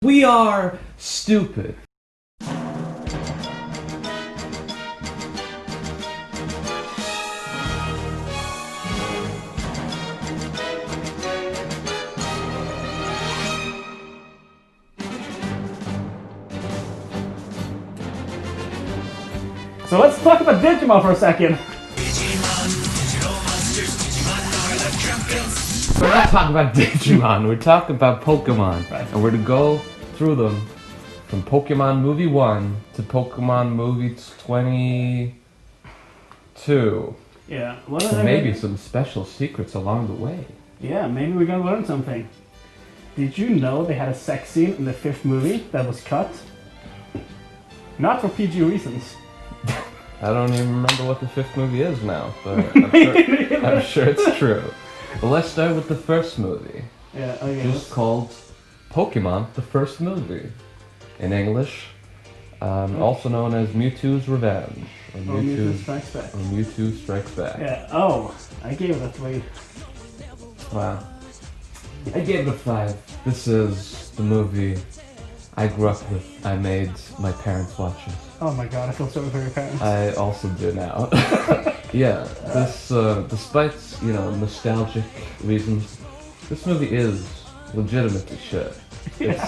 We are stupid. So let's talk about Digimon for a second. We're not talking about Digimon, we're talking about Pokemon. Right. And we're to go through them from Pokemon Movie 1 to Pokemon Movie 22. Yeah. And maybe some special secrets along the way. Yeah, maybe we're gonna learn something. Did you know they had a sex scene in the 5th movie that was cut? Not for PG reasons. I don't even remember what the 5th movie is now, but I'm sure it's true. But let's start with the first movie. Yeah, okay. Just called Pokemon, the first movie. In English, also known as Mewtwo's Revenge. Or Mewtwo Strikes Back. Or Mewtwo Strikes Back. Yeah, oh, I gave it a 3. Wow. I gave it a 5. This is the movie I grew up with. I made my parents watch it. Oh my god, I feel sorry for your parents. I also do now. Yeah, this, despite, nostalgic reasons, this movie is legitimately shit. Yeah.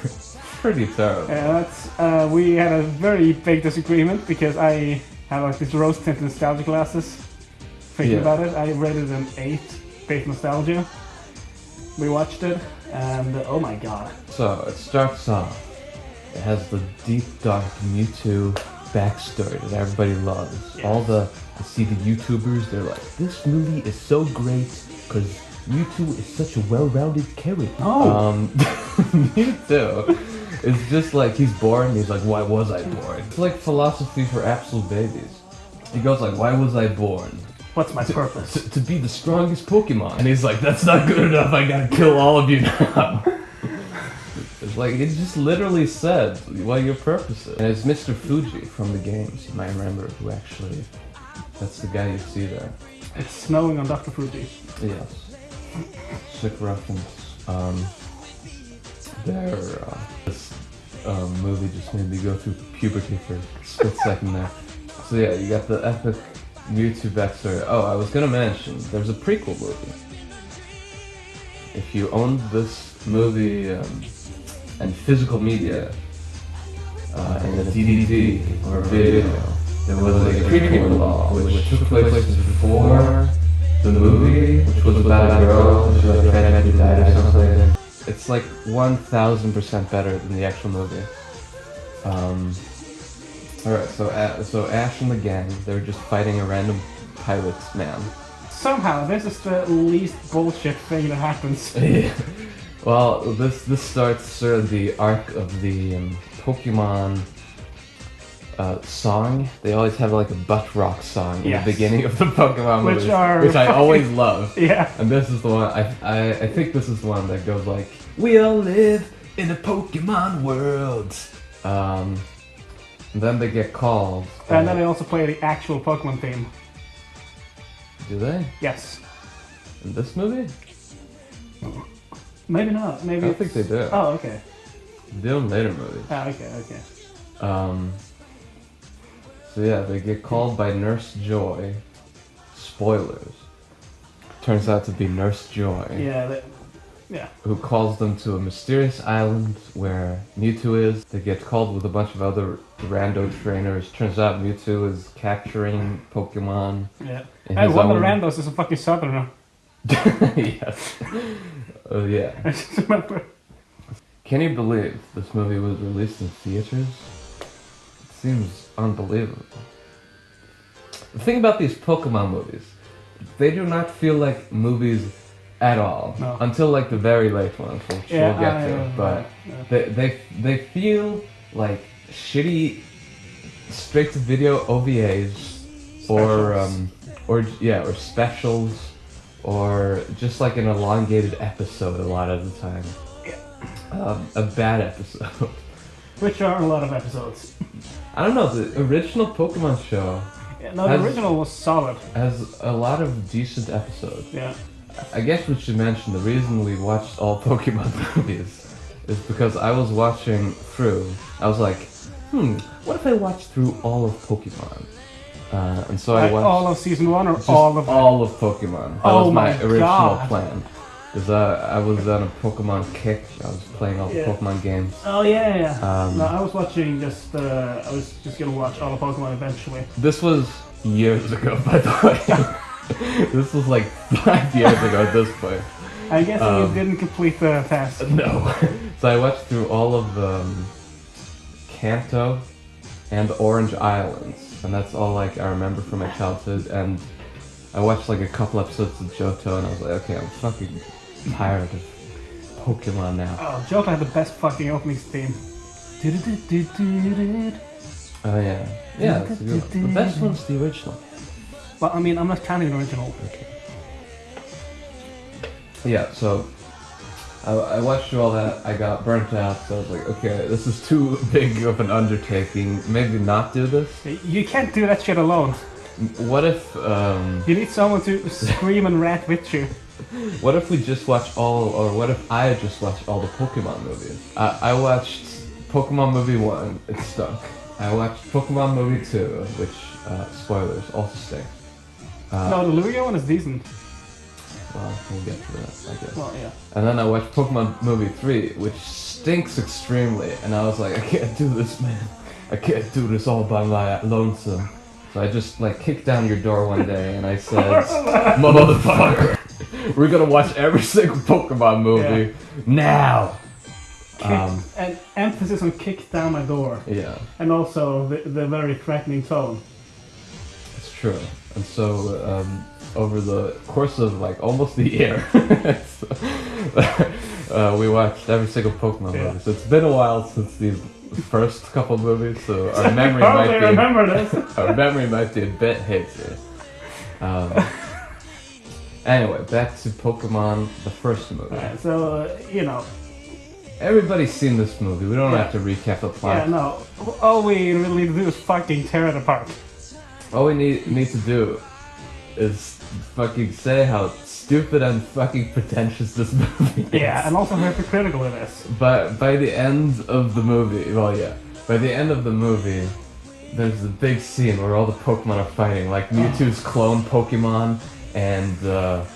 It's pretty terrible. Yeah, we had a very big disagreement because I have like these rose-tinted nostalgia glasses. Thinking about it, I rated an 8 based nostalgia. We watched it, and oh my god. So, it starts off. It has the deep, dark Mewtwo backstory that everybody loves. Yes. I see the YouTubers, they're like, this movie is so great because Mewtwo is such a well-rounded character. Oh! Mewtwo is just like, he's born, he's like, why was I born? It's like philosophy for absolute babies. He goes like, why was I born? What's my purpose? To be the strongest Pokemon. And he's like, that's not good enough, I gotta kill all of you now. It's like, it just literally said what your purpose is. And it's Mr. Fuji from the games, you might remember, who actually, that's the guy you see there. It's snowing on Dr. Fuji. Yes. Sick reference. This movie just made me go through puberty for a split second there. So yeah, you got the epic Mewtwo backstory. Oh, I was gonna mention, there's a prequel movie. If you owned this movie and physical media, and a DVD or video, there was a prequel which took place before the movie, which was about a girl who tragically died or something. It's like 1000% better than the actual movie. Alright, so Ash and the gang, they're just fighting a random pirate man. Somehow, this is the least bullshit thing that happens. Well, this starts sort of the arc of the Pokemon song. They always have like a butt rock song in the beginning of the Pokemon movies, which I always love. Yeah. And this is the one, I think this is the one that goes like, we all live in a Pokemon world. And then they get called. And then they also play the actual Pokemon theme. Do they? Yes. In this movie? Maybe not. Maybe. I think they do. Oh, okay. They do in later movies. Oh, okay. So yeah, they get called by Nurse Joy. Spoilers. Turns out to be Nurse Joy. Yeah. Who calls them to a mysterious island where Mewtwo is. They get called with a bunch of other rando trainers. Turns out Mewtwo is capturing Pokemon. Yeah. And one of the randos is a fucking southerner. Yes. Yeah. I just remember. Can you believe this movie was released in theaters? It seems unbelievable. The thing about these Pokemon movies, they do not feel like movies at all. No. Until like the very late ones, which we'll get to. But they feel like shitty straight-to-video OVAs or specials. Or just like an elongated episode a lot of the time. Yeah. A bad episode. Which are a lot of episodes. I don't know, the original Pokemon show... Yeah, no, the original was solid. Has a lot of decent episodes. Yeah. I guess we should mention the reason we watched all Pokemon movies is because I was watching through. I was like, what if I watch through all of Pokemon? And so I watched all of season 1 or just all of them? all of Pokemon. That was my original plan. Because I was on a Pokemon kick. I was playing all the Pokemon games. Oh yeah. No, I was watching just. I was just gonna watch all of Pokemon eventually. This was years ago, by the way. This was like 5 years ago at this point. I guess you didn't complete the task. No. So I watched through all of Kanto and Orange Islands, and that's all like I remember from my childhood. And I watched like a couple episodes of Johto, and I was like, okay, I'm fucking tired of Pokemon now. Oh, Johto had the best fucking opening theme. Oh yeah, yeah, that's a good one. The best one's the original. Well, I mean, I'm not counting the original. Okay. Yeah, so I watched through all that. I got burnt out, so I was like, okay, this is too big of an undertaking. Maybe not do this. You can't do that shit alone. What if you need someone to scream and rant with you? What if we just watch all, or what if I just watch all the Pokemon movies? I watched Pokemon Movie 1, it stunk. I watched Pokemon Movie 2, which, spoilers, also stinks. No, the Lugia one is decent. Well, we'll get to that, I guess. Well, yeah. And then I watched Pokemon Movie 3, which stinks extremely, and I was like, I can't do this, man. I can't do this all by my lonesome. So I just, like, kicked down your door one day, and I said, motherfucker, we're gonna watch every single Pokemon movie now! And emphasis on kick down my door. Yeah. And also the very threatening tone. It's true. And so, over the course of like almost a year, we watched every single Pokemon movie. So it's been a while since these first couple movies, so our memory our memory might be a bit hazy. Anyway, back to Pokemon, the first movie. Right, so you know, everybody's seen this movie. We don't have to recap the plot. Yeah, no. All we really need to do is fucking tear it apart. All we need to do is fucking say how stupid and fucking pretentious this movie is. Yeah, and also hypocritical it is. But by the end of the movie, by the end of the movie, there's a big scene where all the Pokemon are fighting, like Mewtwo's clone Pokemon and the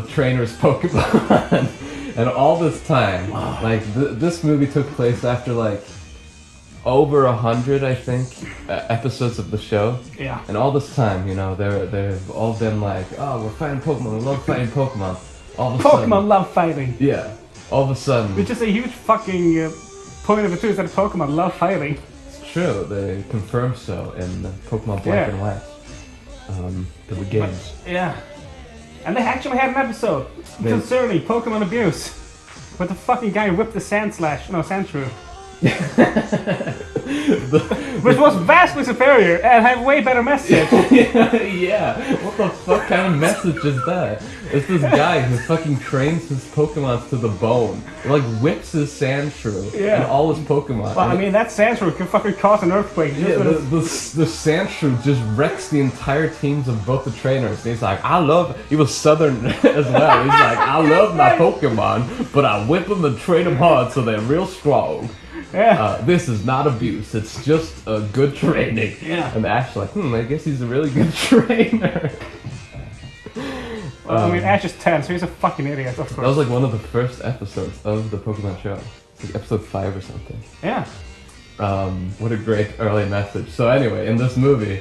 trainer's Pokemon. And all this time, like this movie took place after like over 100, I think, episodes of the show. Yeah. And all this time, you know, they've all been like, oh, we're fighting Pokemon, we love fighting Pokemon. All of a sudden, Pokemon love fighting. Yeah. All of a sudden. Which is a huge fucking point of it too, is that Pokemon love fighting. It's true, they confirm so in Pokemon Black and White. The games. Yeah. And they actually had an episode concerning Pokemon abuse. Where the fucking guy whipped the Sandshrew. Which was vastly superior and had way better message. Yeah, what the fuck kind of message is that? It's this guy who fucking trains his Pokemon to the bone. He like whips his Sandshrew and all his Pokemon. Well, I mean, that Sandshrew can fucking cause an earthquake. Yeah, the Sandshrew just wrecks the entire teams of both the trainers. And he's like, he was Southern as well. He's like, I love my Pokemon, but I whip them and train them hard so they're real strong. Yeah. This is not abuse, it's just a good training. Yeah. And Ash like, I guess he's a really good trainer. Well, I mean, Ash is 10, so he's a fucking idiot, of course. That was like one of the first episodes of the Pokemon show. It's like episode 5 or something. Yeah. What a great early message. So anyway, in this movie,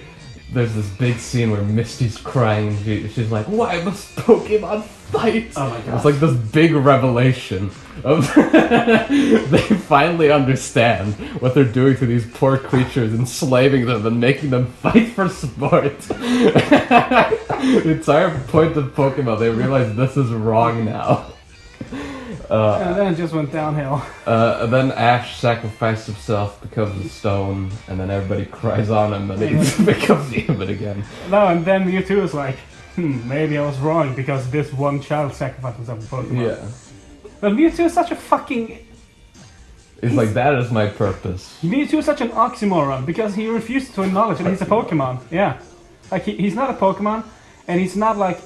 there's this big scene where Misty's crying. She's like, why must Pokemon fight? Oh my god. It's like this big revelation of they finally understand what they're doing to these poor creatures, enslaving them and making them fight for sport. The entire point of Pokemon, they realize this is wrong now. And then it just went downhill. Then Ash sacrificed himself, becomes a stone, and then everybody cries on him, and he becomes human again. No, and then Mewtwo is like, maybe I was wrong because this one child sacrificed himself for Pokemon. Yeah. But Mewtwo is such a fucking... He's like, that is my purpose. Mewtwo is such an oxymoron because he refuses to acknowledge that he's a Pokemon. Yeah. Like, he's not a Pokemon, and he's not like,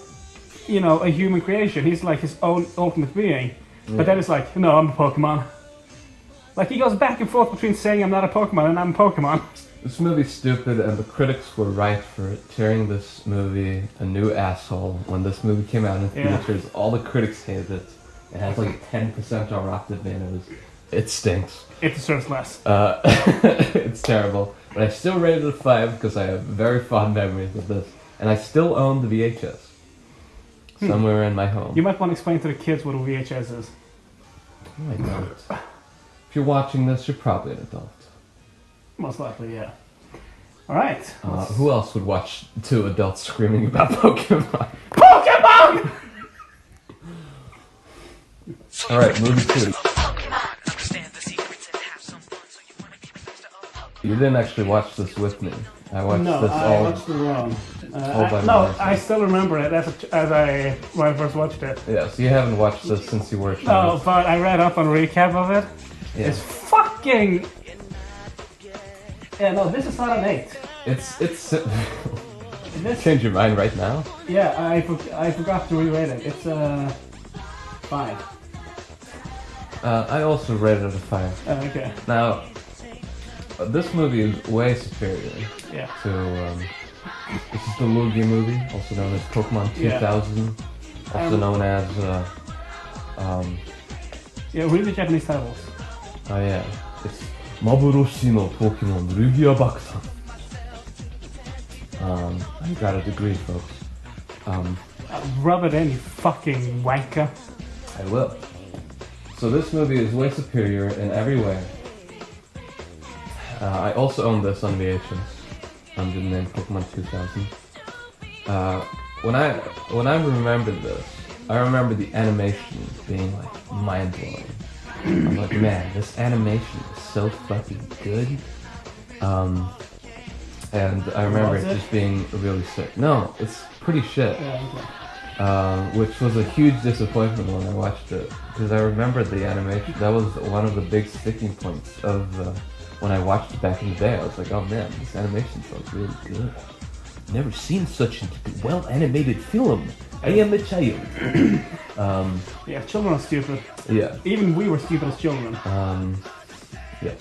you know, a human creation. He's like his own ultimate being. But then it's like, no, I'm a Pokemon. Like, he goes back and forth between saying I'm not a Pokemon and I'm a Pokemon. This movie's stupid, and the critics were right for tearing this movie a new asshole. When this movie came out in theaters, all the critics hated it. It has like a 10% on Rotten Tomatoes. It stinks. It deserves less. It's terrible. But I still rated it a 5 because I have very fond memories of this. And I still own the VHS. Somewhere in my home. You might want to explain to the kids what a VHS is. No, I don't. If you're watching this, you're probably an adult. Most likely, yeah. Alright. Who else would watch two adults screaming about Pokemon? Pokemon! Alright, movie 2. You didn't actually watch this with me. I watched this all. I watched it alone. I still remember it when I first watched it. Yeah, so you haven't watched this since you were a No, child. but I read up on a recap of it. Yeah. It's fucking... Yeah, no, this is not an 8. It's This... change your mind right now? Yeah, I forgot to re-rate it. It's 5. I also rated it a 5. Okay. Now, this movie is way superior to, this is the Lugia movie, also known as Pokemon 2000, also known as, read the Japanese titles. Oh yeah, it's Maburoshi no Pokemon Lugia Bakusan. I got a degree, folks. Rub it in, you fucking wanker. I will. So this movie is way superior in every way. I also own this on VHS under the name Pokemon 2000. When I remembered this, I remember the animation being like mind-blowing. I'm like, man, this animation is so fucking good. And I remember it just being really sick. No, it's pretty shit. Yeah, okay. Which was a huge disappointment when I watched it, because I remembered the animation. That was one of the big sticking points of when I watched it back in the day. I was like, oh man, this animation sounds really good. Never seen such a well-animated film. I am a child. Yeah, children are stupid. Yeah. Even we were stupid as children. Yeah.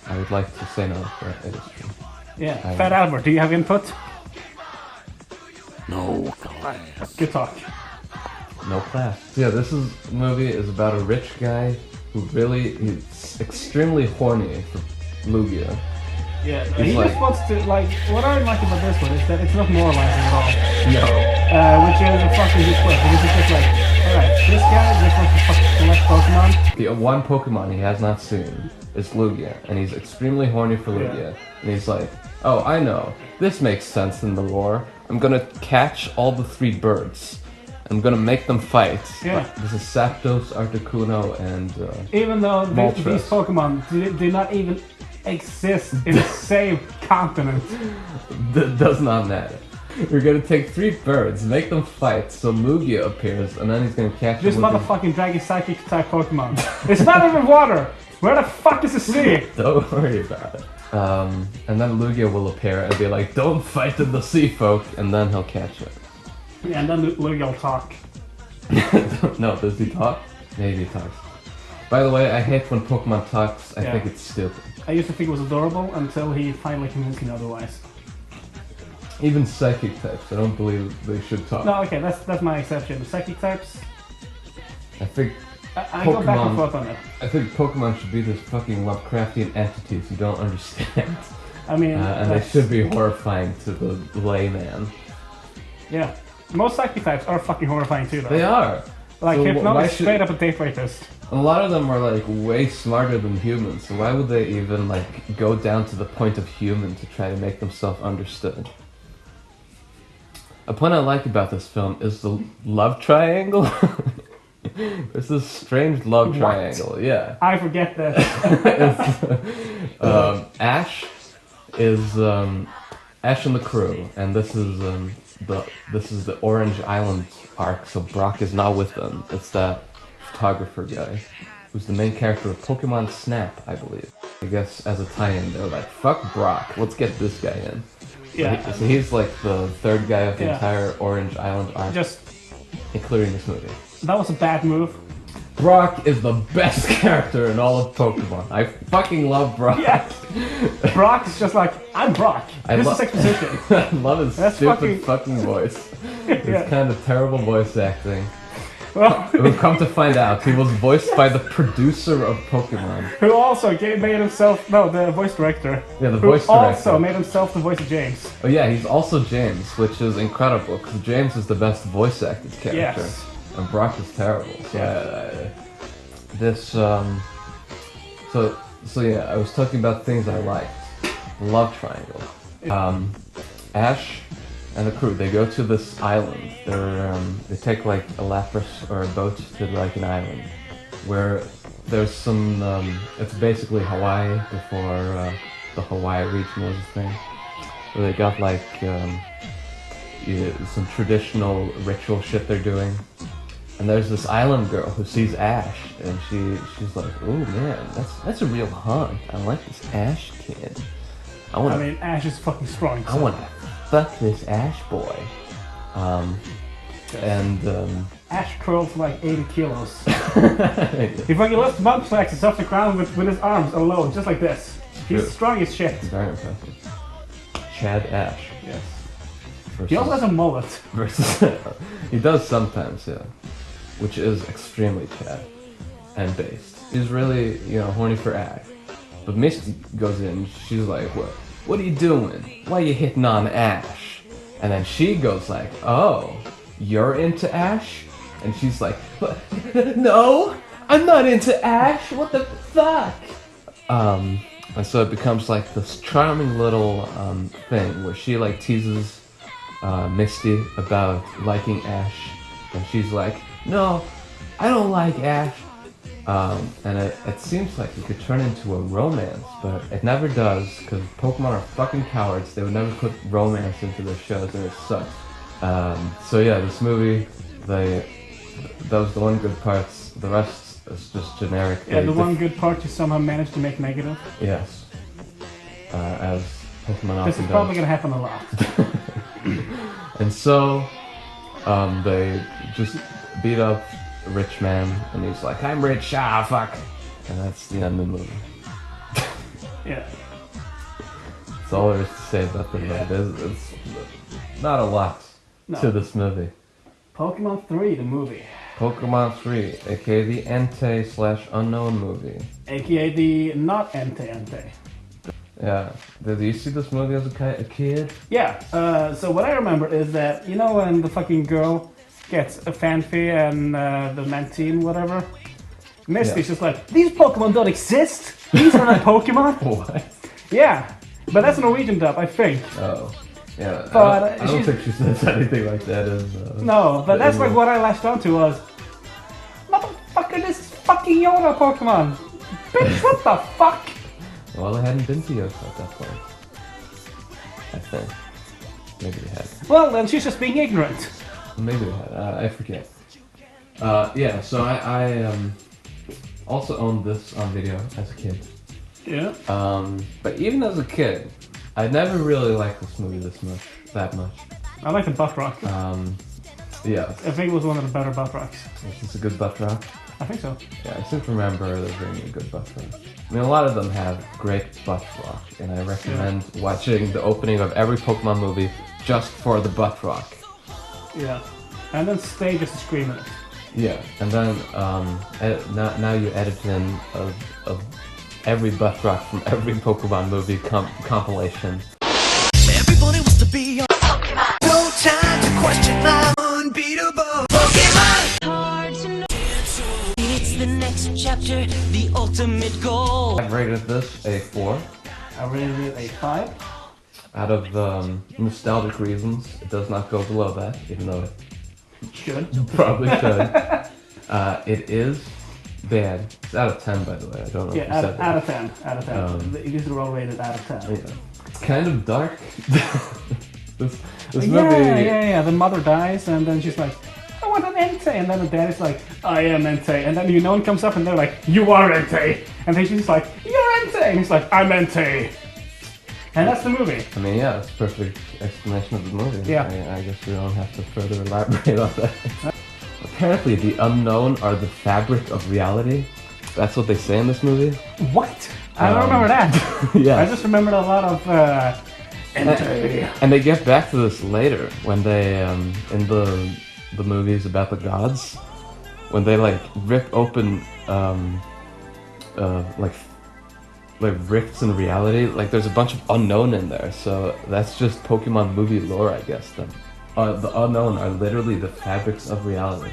I would like to say no, but it is true. Yeah. Fat Albert, do you have input? No class. Good talk. No class. Yeah, this movie is about a rich guy who he's extremely horny for Lugia. Yeah, he just wants to, like, what I like about this one is that it's not moralizing at all. No. Which is a fucking good point, because it's just like, alright, this guy just wants to fucking collect Pokemon. The one Pokemon he has not seen is Lugia, and he's extremely horny for Lugia. And he's like, oh, I know, this makes sense in the lore. I'm gonna catch all the 3 birds. I'm gonna make them fight. Yeah. This is Zapdos, Articuno, and even though Moltres. these Pokemon do not even exist in the same continent. That does not matter. We're gonna take 3 birds, make them fight, so Lugia appears, and then he's gonna catch This them with motherfucking Dragon Psychic type Pokemon. It's not even water! Where the fuck is the sea? Don't worry about it. And then Lugia will appear and be like, don't fight in the sea, folk, and then he'll catch it. Yeah, and then Lugia will talk. No, does he talk? Maybe he talks. By the way, I hate when Pokemon talks. I think it's stupid. I used to think it was adorable until he finally convinced me otherwise. Even psychic types, I don't believe they should talk. No, okay, that's my exception. Psychic types, I think I go back and forth on it. I think Pokemon should be this fucking Lovecraftian entities you don't understand. I mean, and they should be horrifying to the layman. Yeah, most psychic types are fucking horrifying too, though. They are. Like, So Hypno why is straight up a date rapist. A lot of them are like way smarter than humans, so why would they even like go down to the point of human to try to make themselves understood? A point I like about this film is the love triangle. There's this strange love triangle, yeah. I forget that. Ash is Ash and the crew, and this is the Orange Island arc, so Brock is not with them. It's that photographer guy who's the main character of Pokemon Snap, I believe. I guess as a tie-in, they're like, fuck Brock, let's get this guy in. Yeah. So he's like the third guy of the entire Orange Island arc, Just including this movie. that was a bad move. Brock is the best character in all of Pokemon. I fucking love Brock. Yeah. Brock's just like, I'm Brock. This is exposition. I love his stupid fucking voice. It's kind of terrible voice acting. Well, We've come to find out he was voiced by the producer of Pokemon. Who also made himself, the voice director. Yeah, the voice director. Also made himself the voice of James. Oh yeah, he's also James, which is incredible, because James is the best voice acted character. Yes. And Brock is terrible. So yeah, I was talking about things I liked. Love triangle. Ash and the crew, they go to this island. They take like a Lapras or a boat to like an island where there's some. It's basically Hawaii before the Hawaii region was a thing. Where they got like some traditional ritual shit they're doing. And there's this island girl who sees Ash, and she's like, "Oh man, that's a real hunt. I like this Ash kid. Ash is fucking strong. I want to fuck this Ash boy." Ash curls like 80 kilos. He fucking lifts mud flexes off the ground with his arms alone, just like this. He's strong as shit. Very impressive. Chad Ash. Yes. He also has a mullet. He does sometimes, yeah. Which is extremely Chad and based. He's really, horny for Ash. But Misty goes in, she's like, what are you doing? Why are you hitting on Ash? And then she goes like, oh, you're into Ash? And she's like, no, I'm not into Ash, what the fuck? And so it becomes like this charming little thing where she like teases Misty about liking Ash, and she's like, no, I don't like Ash. And it seems like it could turn into a romance, but it never does, because Pokemon are fucking cowards. They would never put romance into their shows, and it sucks. So yeah, this movie, that was the one good part. The rest is just generic. Yeah, the one good part you somehow managed to make negative. Yes. As Pokemon often This is probably going to happen a lot. And so, they just beat up a rich man, and he's like, I'm rich, fuck. And that's the end of the movie. Yeah. That's all there is to say about the movie. It's not a lot to this movie. Pokemon 3, the movie. Pokemon 3, aka the Entei/Unknown movie. AKA the not Entei. Yeah. Did you see this movie as a kid? Yeah. So what I remember is that, when the fucking girl gets a Fanfi and the Mantine, whatever, Misty's just like, these Pokemon don't exist! These are not Pokemon! What? Yeah. But that's a Norwegian dub, I think. Oh. Yeah. But I don't think she says anything like that in... No, but that's like what I latched onto was, motherfucker, this is fucking Yoda Pokemon! Bitch, what the fuck? Well, they hadn't been to Yoda at that point. I think. Maybe they had. Well, then she's just being ignorant. Maybe they had. I forget. Yeah, so I also owned this on video as a kid. Yeah. But even as a kid, I never really liked this movie that much. I like the butt rock. Yeah. I think it was one of the better butt rocks. Is this a good butt rock? I think so. Yeah, I seem to remember there being a good butt rock. I mean, a lot of them have great butt rock, and I recommend watching the opening of every Pokemon movie just for the butt rock. Yeah. And then stay just to scream at it. Yeah, and then now you edit in of every butt rock from every Pokemon movie compilation. Everybody wants to be on Pokemon. No time to question my unbeatable Pokemon. Hard to know. It's the next chapter, the ultimate goal. I've rated this a 4. I rated it a 5. Out of nostalgic reasons, it does not go below that, even though it should. Probably should. It is bad. It's out of 10, by the way. I don't know. Yeah, out of 10. Out of 10. These are all rated out of 10. Yeah. It's kind of dark. this movie. Yeah. The mother dies, and then she's like, I want an Entei. And then the dad is like, I am Entei. And then one comes up, and they're like, you are Entei. And then she's like, you're Entei. And he's like, I'm Entei. And that's the movie. I mean, yeah, it's a perfect explanation of the movie. Yeah. I guess we don't have to further elaborate on that. apparently the unknown are the fabric of reality. That's what they say in this movie. What? I don't remember that. Yeah. I just remembered a lot of. And they get back to this later when they in the movies about the gods, when they like rip open like rifts in reality. Like there's a bunch of unknown in there, so that's just Pokemon movie lore, I guess. Then the unknown are literally the fabrics of reality.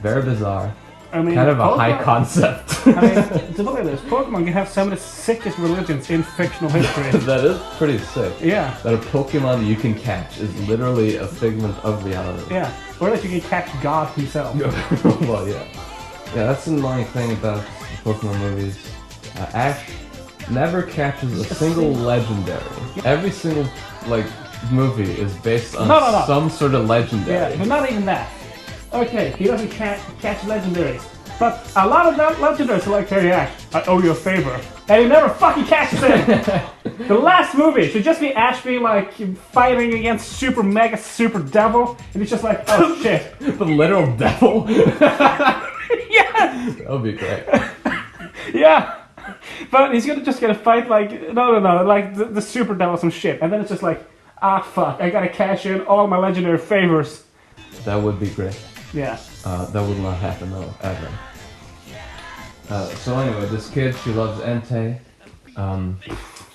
Very bizarre. I mean, Kind of a Pokemon, high concept. I mean, to look at this, Pokemon can have some of the sickest religions in fictional history. That is pretty sick. Yeah. That a Pokemon you can catch is literally a figment of reality. Yeah. Or that you can catch God himself. Well, yeah. Yeah, that's the annoying thing about the Pokemon movies. Ash never catches a single legendary. Every single, like, movie is based on some sort of legendary. Yeah, but not even that. Okay, he doesn't catch legendaries. But a lot of legendaries are like, hey Ash, I owe you a favor. And he never fucking catches it! The last movie should just be Ash being like fighting against super mega super devil, and he's just like, oh shit. The literal devil? Yes! That would be great. Yeah! But he's just gonna fight like, no, like the super devil some shit. And then it's just like, ah fuck, I gotta cash in all my legendary favors. That would be great. Yeah. That would not happen though, ever. So anyway, this kid, she loves Entei.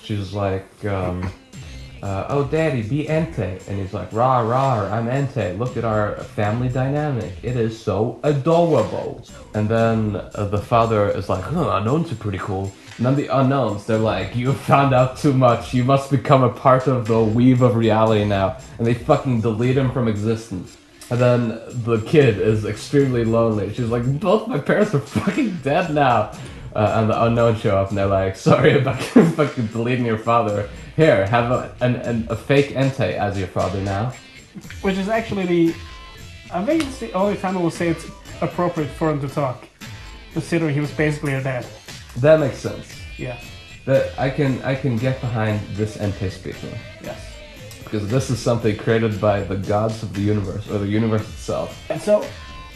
She's like, oh daddy, be Entei. And he's like, rah rah, I'm Entei. Look at our family dynamic. It is so adorable. And then the father is like, unknowns are pretty cool. And then the unknowns, they're like, you found out too much. You must become a part of the weave of reality now. And they fucking delete him from existence. And then the kid is extremely lonely. She's like, both my parents are fucking dead now. And the unknown show up and they're like, sorry about fucking deleting your father. Here, have a fake Entei as your father now. Which is actually I think it's the only time I will say it's appropriate for him to talk. Considering he was basically her dad. That makes sense. Yeah. That I can get behind this Entei speaking. Yes. Because this is something created by the gods of the universe, or the universe itself. So,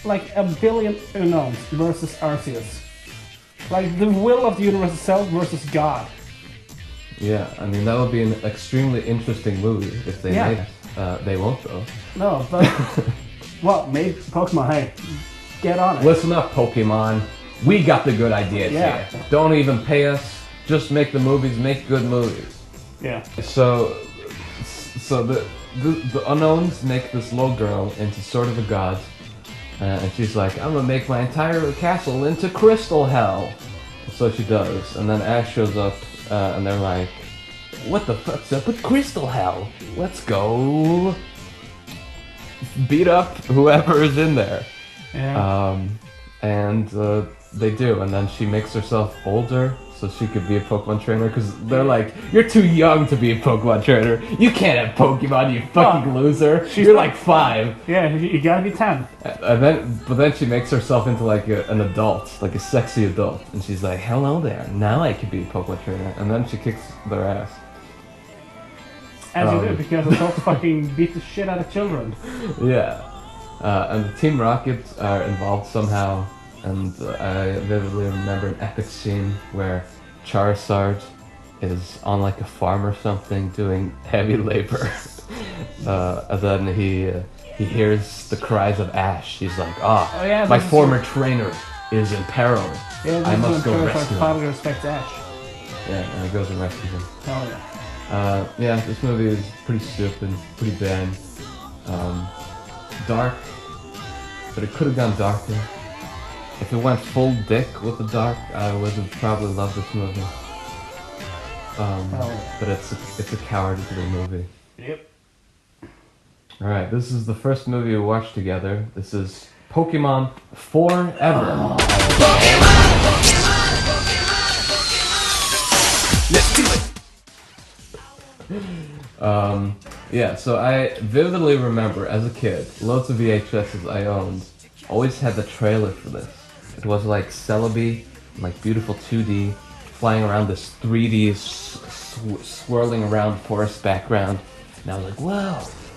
like a billion unknowns versus Arceus. Like the will of the universe itself versus God. Yeah, I mean that would be an extremely interesting movie if they made it. They won't though. No, but well, maybe Pokemon. Hey, get on it. Listen up, Pokemon. We got the good ideas here. Don't even pay us. Just make the movies. Make good movies. Yeah. So the unknowns make this little girl into sort of a god, and she's like, I'm gonna make my entire castle into crystal hell. So she does, and then Ash shows up, and they're like, what the fuck's up with crystal hell? Let's go beat up whoever is in there. Yeah. And they do, and then she makes herself older so she could be a Pokemon trainer, because they're like, you're too young to be a Pokemon trainer. You can't have Pokemon, you fucking loser. You're like 5. Yeah, you gotta be 10. But then she makes herself into like an adult, like a sexy adult, and she's like, hello there, now I can be a Pokemon trainer. And then she kicks their ass. As you do, because adults fucking beat the shit out of children. Yeah. And the Team Rockets are involved somehow. And I vividly remember an epic scene where Charizard is on like a farm or something doing heavy labor. And then he hears the cries of Ash. He's like, my former trainer is in peril. Yeah, I must go rescue him. Finally respect Ash. Yeah, and he goes and rescues him. Hell yeah. Yeah, this movie is pretty stupid, pretty bad. Dark, but it could have gone darker. If it went full dick with the dark, I would have probably loved this movie. But it's a cowardly movie. Yep. Alright, this is the first movie we watched together. This is Pokemon Forever. Let's do it! Yeah, so I vividly remember as a kid, loads of VHSs I owned always had the trailer for this. It was like Celebi, like beautiful 2D, flying around this 3D swirling around forest background. And I was like, whoa,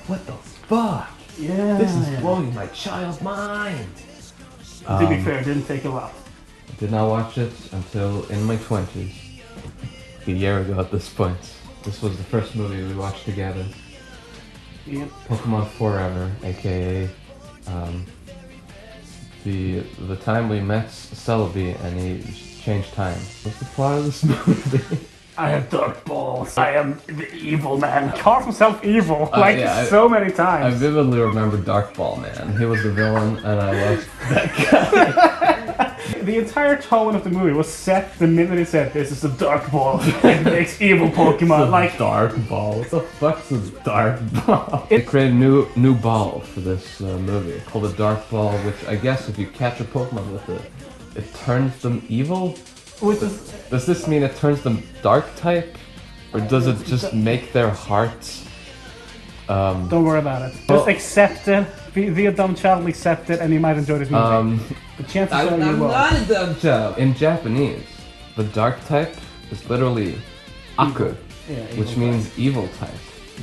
what the fuck? Yeah. This is blowing my child mind. To be fair, it didn't take a lot. I did not watch it until in my 20s. A year ago at this point. This was the first movie we watched together. Yep. Pokemon Forever, aka the time we met Celebi and he changed time. What's the plot of this movie? I have dark balls. I am the evil man. He calls himself evil so many I times. vividly remember Dark Ball Man. He was the villain and I loved that guy. The entire tone of the movie was set the minute he said, "This is a dark ball. It makes evil Pokemon." Like Dark Ball. What the fuck's a Dark Ball? They created a new ball for this movie called a Dark Ball, which I guess if you catch a Pokemon with it, it turns them evil. Does this mean it turns them dark type? Or does it just make their hearts... don't worry about it. Just accept it. Be a dumb child and accept it and you might enjoy this movie. The chances are you will. I'm not a dumb child. In Japanese, the dark type is literally Aku, which means evil type.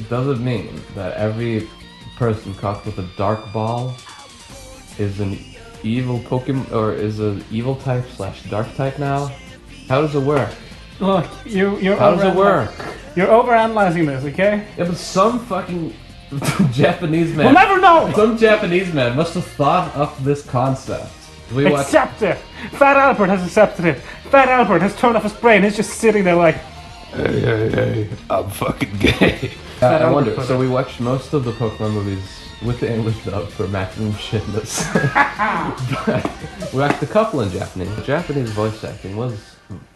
Does it mean that every person caught with a dark ball is an evil Pokemon, or is an evil type / dark type now? How does it work? Look, you're How does it work? You're overanalyzing this, okay? Yeah, but some fucking Japanese man... We'll never know! Some Japanese man must have thought up this concept. Accept it! Fat Albert has accepted it. Fat Albert has turned off his brain. He's just sitting there like... Hey, I'm fucking gay. I wonder, so we watched most of the Pokemon movies with the English dub for maximum shitness. But we watched a couple in Japanese. The Japanese voice acting was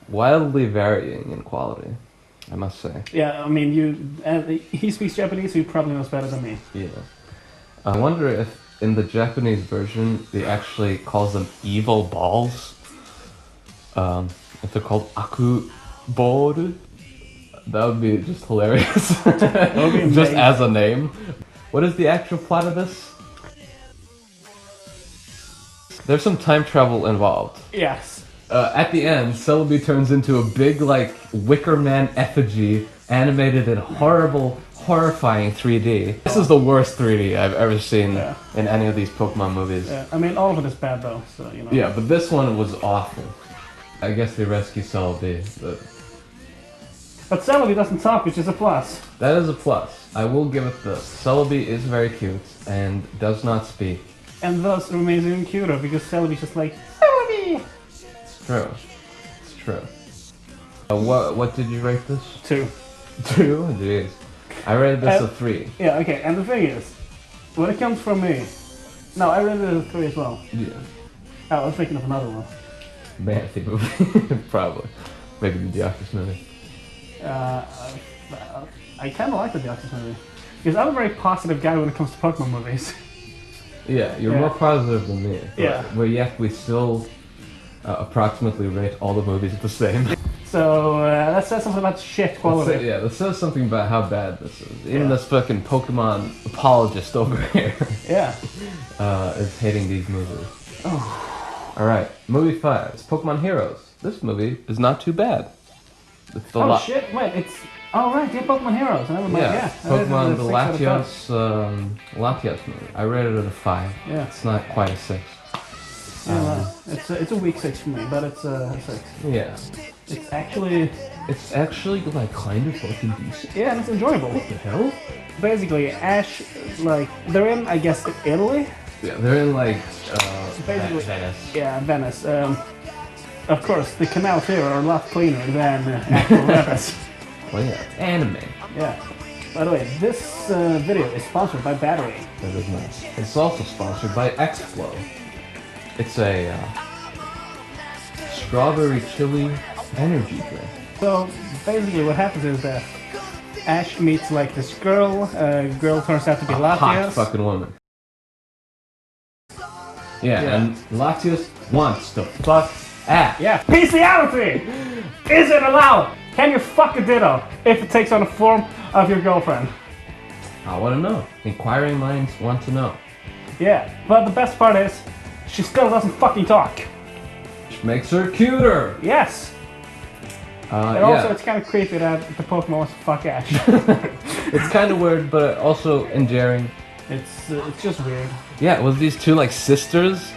wildly varying in quality, I must say. Yeah, I mean, he speaks Japanese, so he probably knows better than me. Yeah. I wonder if in the Japanese version they actually calls them evil balls. If they're called Aku Boru, that would be just hilarious. That would be just as a name. What is the actual plot of this? There's some time travel involved. Yes. At the end, Celebi turns into a big, like, Wicker Man effigy, animated in horrifying 3D. This is the worst 3D I've ever seen in any of these Pokemon movies. Yeah, I mean, all of it is bad though, so, you know. Yeah, but this one was awful. I guess they rescue Celebi, But Celebi doesn't talk, which is a plus. that is a plus. I will give it this. Celebi is very cute and does not speak. And thus remains even cuter, because Celebi's just like, Celebi! It's true. It's true. What did you rate this? 2. 2? Jeez. I rated this a 3. Yeah, okay, and the thing is, when it comes from me... No, I rated it a 3 as well. Yeah. Oh, I was thinking of another one. Manatee movie. Probably. Maybe the Deoxys movie. I kind of like the Deoxys movie. Because I'm a very positive guy when it comes to Pokemon movies. Yeah, you're more positive than me. But yet we still approximately rate all the movies the same. So that says something about shit quality. That says something about how bad this is. Even this fucking Pokemon apologist over here is hating these movies. Oh. Alright, movie 5. It's Pokemon Heroes. This movie is not too bad. It's shit, wait, it's... Oh right, yeah, Pokemon Heroes, never mind, yeah. Pokemon, the Latios movie. I rated it a 5. Yeah. It's not quite a 6. Yeah, it's a weak 6 for me, but it's a 6. Yeah. It's actually like kind of fucking decent. Yeah, and it's enjoyable. What the hell? Basically, Ash, like, they're in, I guess, Italy? Yeah, they're in like, basically, Venice. Yeah, Venice. Of course, the canals here are a lot cleaner than actual Venice. Well, yeah, anime. Yeah. By the way, this video is sponsored by Battery. That is nice. It's also sponsored by X-Flow. It's a strawberry chili energy drink. So basically, what happens is that Ash meets like this girl. Girl turns out to be Latios. Hot fucking woman. Yeah, and Latios wants to fuck Ash. Yeah. Bestiality! Is it allowed? Can you fuck a ditto if it takes on the form of your girlfriend? I want to know. Inquiring minds want to know. Yeah, but the best part is, she still doesn't fucking talk. Which makes her cuter. Yes. And also, it's kind of creepy that the Pokemon wants to fuck Ash. It's kind of weird, but also endearing. It's just weird. Yeah, was these two like sisters?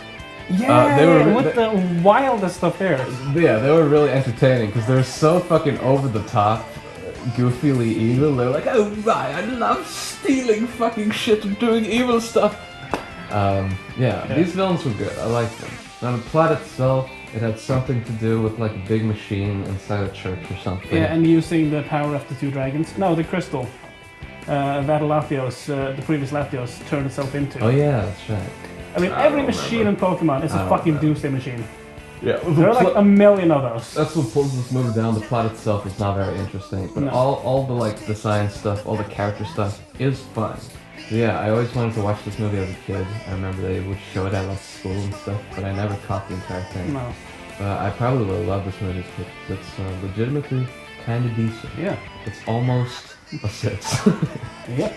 Yeah, they were with the wildest stuff here. Yeah, they were really entertaining because they're so fucking over the top, goofily evil. They're like, oh right, I love stealing fucking shit and doing evil stuff. Yeah, these villains were good. I liked them. Now the plot itself, it had something to do with like a big machine inside a church or something. Yeah, and using the power of the two dragons. No, the crystal. That Latios, the previous Latios, turned itself into. Oh yeah, that's right. I mean, every machine in Pokemon is a fucking doomsday machine. Yeah, there are like a million of those. That's what pulls this movie down. The plot itself is not very interesting, but all the like the science stuff, all the character stuff is fun. So, yeah, I always wanted to watch this movie as a kid. I remember they would show it at like school and stuff, but I never caught the entire thing. No. I probably would have loved this movie as a kid. It's legitimately kind of decent. Yeah. It's almost a 6. Yep.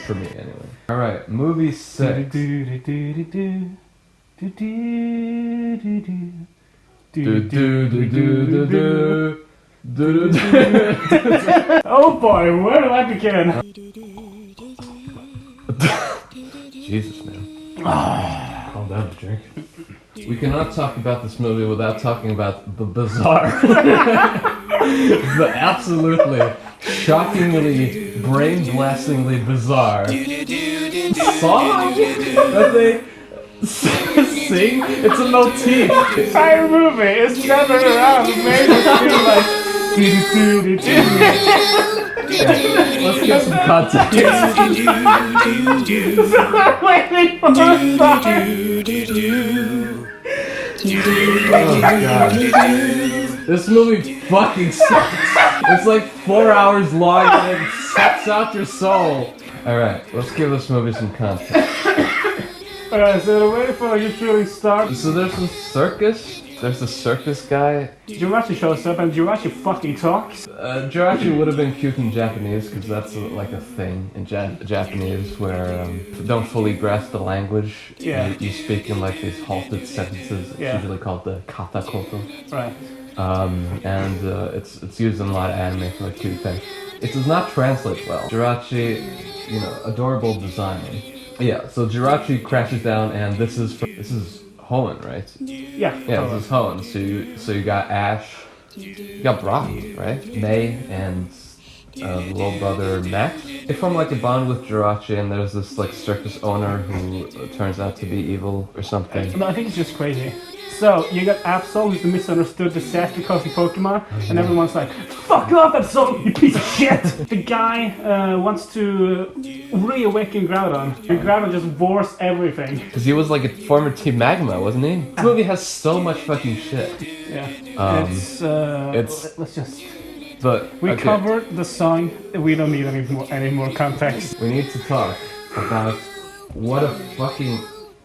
For me, anyway. Alright, movie 6. Oh boy, where did I begin? Jesus, man. Calm down, drink. We cannot talk about this movie without talking about the bizarre, the absolutely, shockingly, brain-blastingly bizarre song that they sing. It's a motif. The entire movie is centered around the main tune, like. Let's get some context. Waiting for the song. Oh god. This movie fucking sucks. It's like 4 hours long and it sucks out your soul. Alright, let's give this movie some context. Alright, so waiting for you to really start. So there's a circus. There's a circus guy. Jirachi shows up and Jirachi fucking talks. Jirachi would have been cute in Japanese because that's like a thing in Japanese where you don't fully grasp the language. Yeah. You speak in like these halted sentences. It's usually called the katakoto. Right. And it's used in a lot of anime for like cute things. It does not translate well. Jirachi, adorable design. Yeah. So Jirachi crashes down, and this is Hoenn, right? Yeah. Yeah, this is Hoenn. So you got Ash, you got Brock, right? May and little brother Max. They form like a bond with Jirachi, and there's this like circus owner who turns out to be evil or something. No, I think it's just crazy. So, you got Absol, who's the misunderstood disaster-causing Pokemon, and everyone's like, fuck off, Absol, you piece of shit! The guy wants to reawaken Groudon, and Groudon just wars everything. Because he was like a former Team Magma, wasn't he? This movie has so much fucking shit. Yeah. It's let's just... But we covered the song, we don't need any more context. We need to talk about what a fucking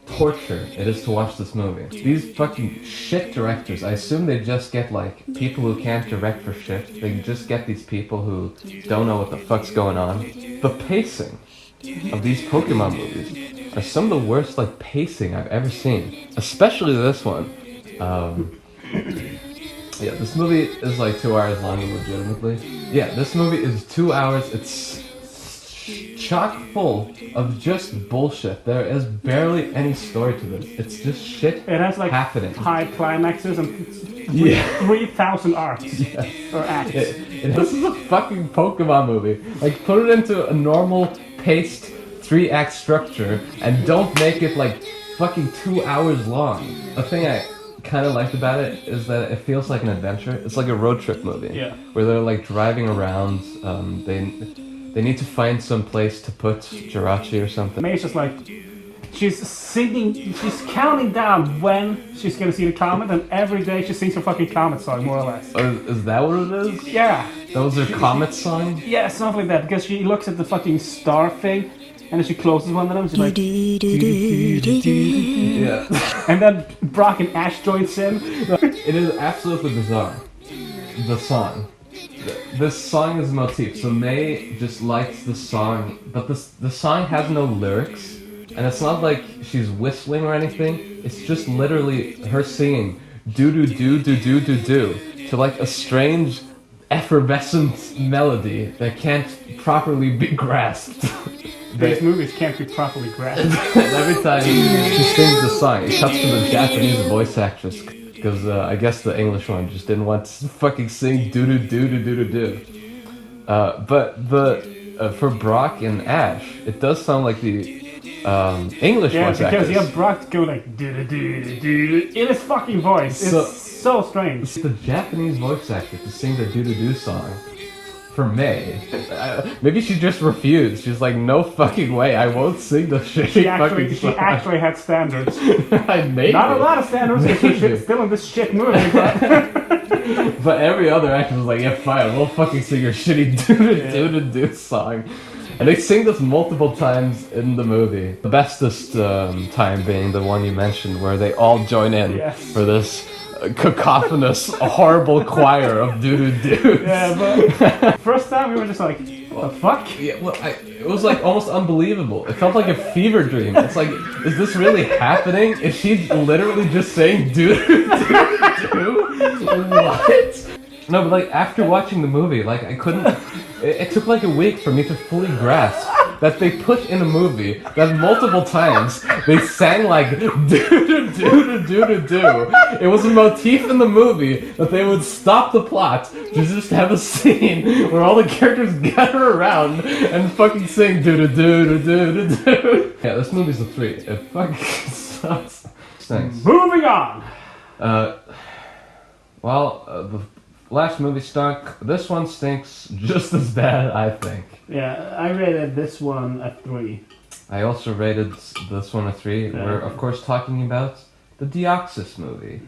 torture it is to watch this movie. These fucking shit directors, I assume they just get like people who can't direct for shit. They just get these people who don't know what the fuck's going on. The pacing of these Pokemon movies are some of the worst like pacing I've ever seen. Especially this one. Yeah, this movie is like 2 hours long legitimately. Yeah, this movie is 2 hours. It's chock full of just bullshit. There is barely any story to this. It's just shit. It has like happening. High climaxes and 3,000 arcs or acts. This is a fucking Pokemon movie. Like, put it into a normal paced 3-act structure and don't make it like fucking 2 hours long. The thing I kind of liked about it is that it feels like an adventure. It's like a road trip movie. Yeah. Where they're like driving around. They need to find some place to put Jirachi or something. May's just like, she's singing, she's counting down when she's gonna see the comet, and every day she sings her fucking comet song, more or less. Is that what it is? Yeah. That was her comet song? Yeah, something like that, because she looks at the fucking star thing, and then she closes one of them, she's like... Yeah. And then Brock and Ash joins in. It is absolutely bizarre. The song. This song is a motif, so May just likes the song, but the song has no lyrics, and it's not like she's whistling or anything, it's just literally her singing do-do-do-do-do-do-do to like a strange effervescent melody that can't properly be grasped. these movies can't be properly grasped. Every time she sings the song, it cuts to the Japanese voice actress because I guess the English one just didn't want to fucking sing doo doo doo doo doo doo. But for Brock and Ash, it does sound like the English voice actress. Yeah, because you have Brock go like doo doo doo doo doo in his fucking voice. It's so strange. It's the Japanese voice actor to sing the doo doo doo song. For May. Maybe she just refused. She's like, no fucking way, I won't sing the shitty fucking song. She actually had standards. Maybe. Not a lot of standards, because she's still in this shit movie, but... But every other actor was like, yeah, fine, we'll fucking sing your shitty doo-doo-doo song. And they sing this multiple times in the movie. The bestest time being the one you mentioned, where they all join in for this cacophonous, horrible choir of doo-doo-doo. Yeah, but first time we were just like, what the fuck? Yeah, well, it was like almost unbelievable. It felt like a fever dream. It's like, is this really happening? Is she literally just saying doo-doo-doo-doo? What? No, but like after watching the movie, like I couldn't. It took like a week for me to fully grasp that they put in a movie that multiple times they sang like doo doo doo doo doo doo. It was a motif in the movie that they would stop the plot to just have a scene where all the characters gather around and fucking sing doo doo doo doo doo doo. Yeah, this movie's a 3. It fucking sucks. Thanks. Moving on. The last movie stunk. This one stinks just as bad, I think. Yeah, I rated this one a 3. I also rated this one a 3. Yeah. We're, of course, talking about the Deoxys movie.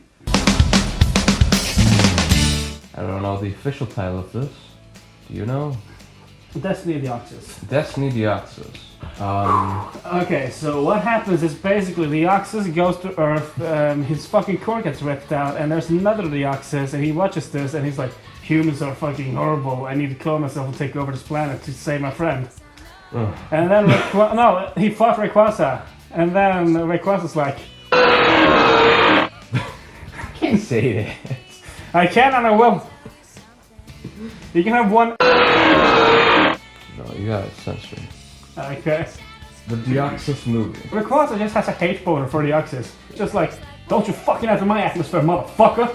I don't know the official title of this. Do you know? Destiny Deoxys. Destiny Deoxys. Okay, so what happens is basically Deoxys goes to Earth, his fucking core gets ripped out, and there's another Deoxys, and he watches this, and he's like, humans are fucking horrible, I need to clone myself and take over this planet to save my friend. And then, he fought Rayquaza, and then Rayquaza's like... I can't say that. I can and I will. You can have one... No, you gotta censor. Okay. The Deoxys movie. Rayquaza just has a hate boner for Deoxys. Just like, don't you fucking enter my atmosphere, motherfucker!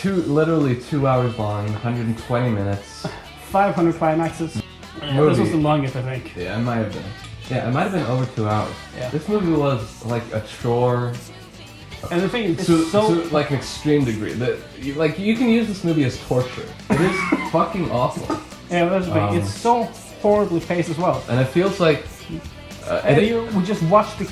Literally 2 hours long, 120 minutes. 500 climaxes. Yeah, this was the longest, I think. Yeah, it might have been. Yeah, it might have been over 2 hours. Yeah. This movie was like a chore. And the thing is, to like an extreme degree. Like you can use this movie as torture. It is fucking awful. Yeah, that's the thing. It's so horribly paced as well. And it feels like. And you would just watch the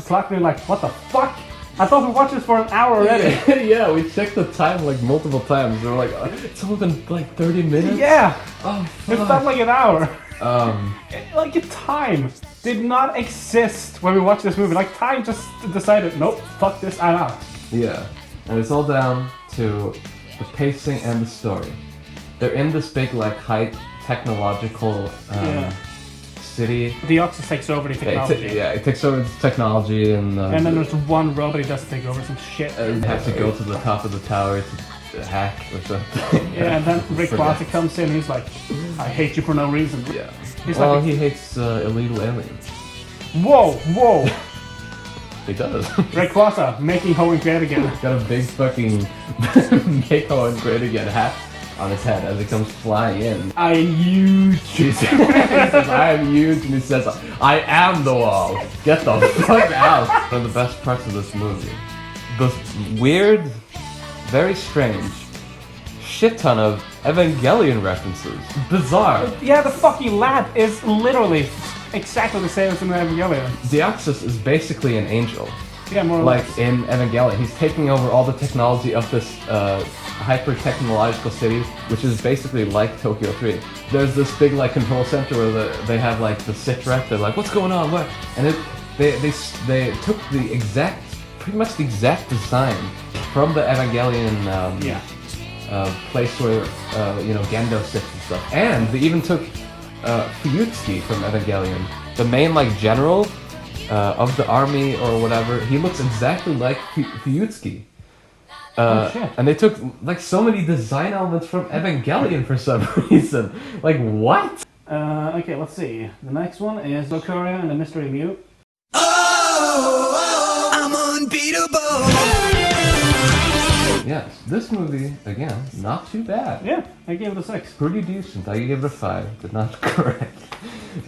clock and you're like, what the fuck? I thought we watched this for an hour already. Yeah, we checked the time like multiple times. We were like, it's only been like 30 minutes? Yeah! Oh, fuck. It felt like an hour. Like time did not exist when we watched this movie. Like time just decided, nope, fuck this, I'm out. Yeah, and it's all down to the pacing and the story. They're in this big like high technological city. Deoxys takes over the technology. It takes over the technology and then there's one robot who doesn't take over some shit. You have to go to the top of the tower to hack or something. Yeah, and then Rayquaza comes in and he's like, I hate you for no reason. Yeah. He hates illegal aliens. Whoa! He does. Rayquaza, making Hoenn great again. Got a big fucking make Hoenn great again hat on his head as he comes flying in. I am huge. He says, I am huge, and he says, I am the wall. Get the fuck out. One of the best parts of this movie. The weird, very strange, shit ton of Evangelion references. Bizarre. Yeah, the fucking lad is literally exactly the same as in Evangelion. Deoxys is basically an angel. Yeah, more or less. Like in Evangelion, he's taking over all the technology of this hyper-technological city, which is basically like Tokyo 3. There's this big like control center where they have like the sit rep. They're like, "What's going on? What?" And they took the exact, pretty much the exact design from the Evangelion place where Gendo sits and stuff. And they even took Fuyutsuki from Evangelion, the main like general of the army or whatever. He looks exactly like Fuyutsuki. And they took like so many design elements from Evangelion for some reason. Like what? Okay, let's see. The next one is Lucario and the Mystery Mew. Oh, I'm unbeatable. Yes, this movie, again, not too bad. Yeah, I gave it a 6. Pretty decent. I gave it a 5. Did not correct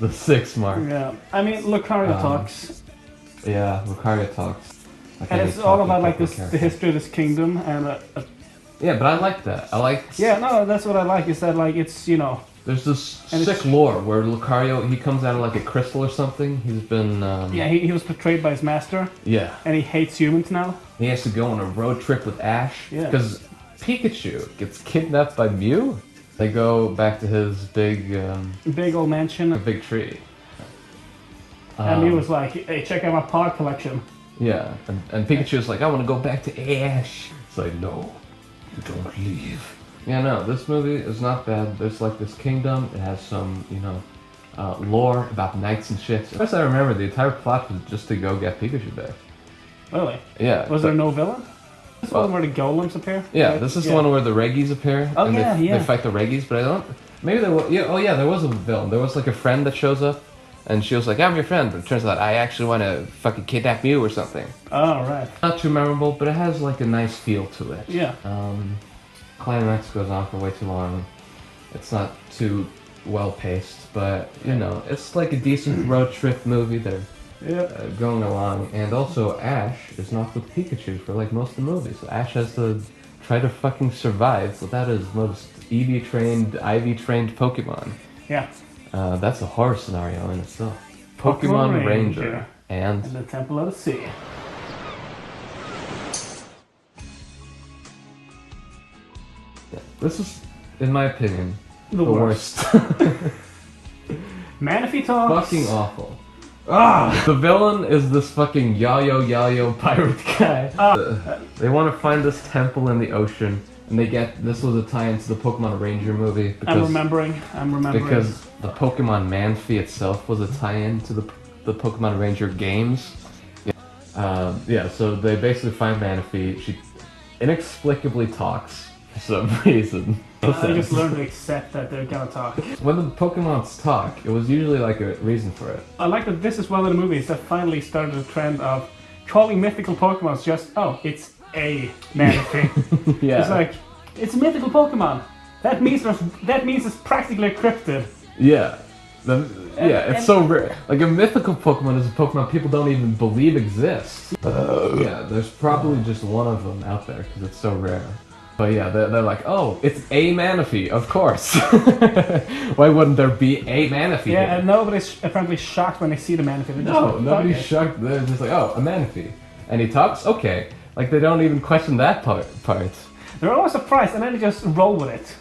the 6 mark. Yeah, I mean, Lucario talks. Yeah, Lucario talks. Like And any it's all about talking like Pokemon this, character. the history of this kingdom and Yeah, but I like that. I like... yeah, no, that's what I like. Is that like it's There's this And sick it's- lore where Lucario, he comes out of like a crystal or something. He's been... yeah, he was betrayed by his master Yeah. and he hates humans now. He has to go on a road trip with Ash. Yeah. Because Pikachu gets kidnapped by Mew. They go back to his big Big old mansion. big tree. And he was like, hey, check out my pod collection. Yeah, and Pikachu's like, I want to go back to Ash. It's like, no, you don't leave. Yeah, no, this movie is not bad. There's like this kingdom. It has some, lore about knights and shit. First, I remember the entire plot was just to go get Pikachu back. Really? Yeah. Was there no villain? This one where the golems appear? Yeah, this is the one where the Reggies appear. Oh, and yeah, they, yeah. they fight the Reggies, but I don't... Maybe there was... Yeah, oh yeah, there was a villain. There was like a friend that shows up, and she was like, I'm your friend, but it turns out I actually want to fucking kidnap you or something. Oh, right. Not too memorable, but it has like a nice feel to it. Yeah. Climax goes on for way too long. It's not too well paced, but it's like a decent road trip movie. They're going along, and also Ash is not with Pikachu for like most of the movie, so Ash has to try to fucking survive without his most IV trained Pokemon. Yeah. That's a horror scenario in itself. Pokemon Ranger and the Temple of the Sea. this is, in my opinion, The worst. Manaphy talks. Fucking awful. The villain is this fucking Yayo pirate guy. They want to find this temple in the ocean, and this was a tie-in to the Pokemon Ranger movie. I'm remembering. Because the Pokemon Manaphy itself was a tie-in to the Pokemon Ranger games. So they basically find Manaphy. She inexplicably talks for some reason. I just learned to accept that they're gonna talk. When the Pokemons talk, it was usually like a reason for it. I like that this is one of the movies that finally started a trend of calling mythical Pokemon just, it's a Manaphy. Yeah. It's like, it's a mythical Pokemon. That means it's practically a cryptid. Yeah. It's so rare. Like, a mythical Pokemon is a Pokemon people don't even believe exists. Yeah, there's probably just one of them out there because it's so rare. But yeah, they're like, oh, it's a Manaphy, of course. Why wouldn't there be a Manaphy? Yeah, here? and nobody's apparently shocked when they see the Manaphy. They're just No, like, nobody's okay. shocked. They're just like, oh, a Manaphy. And he talks? Okay. Like, they don't even question that part. They're always surprised and then they just roll with it.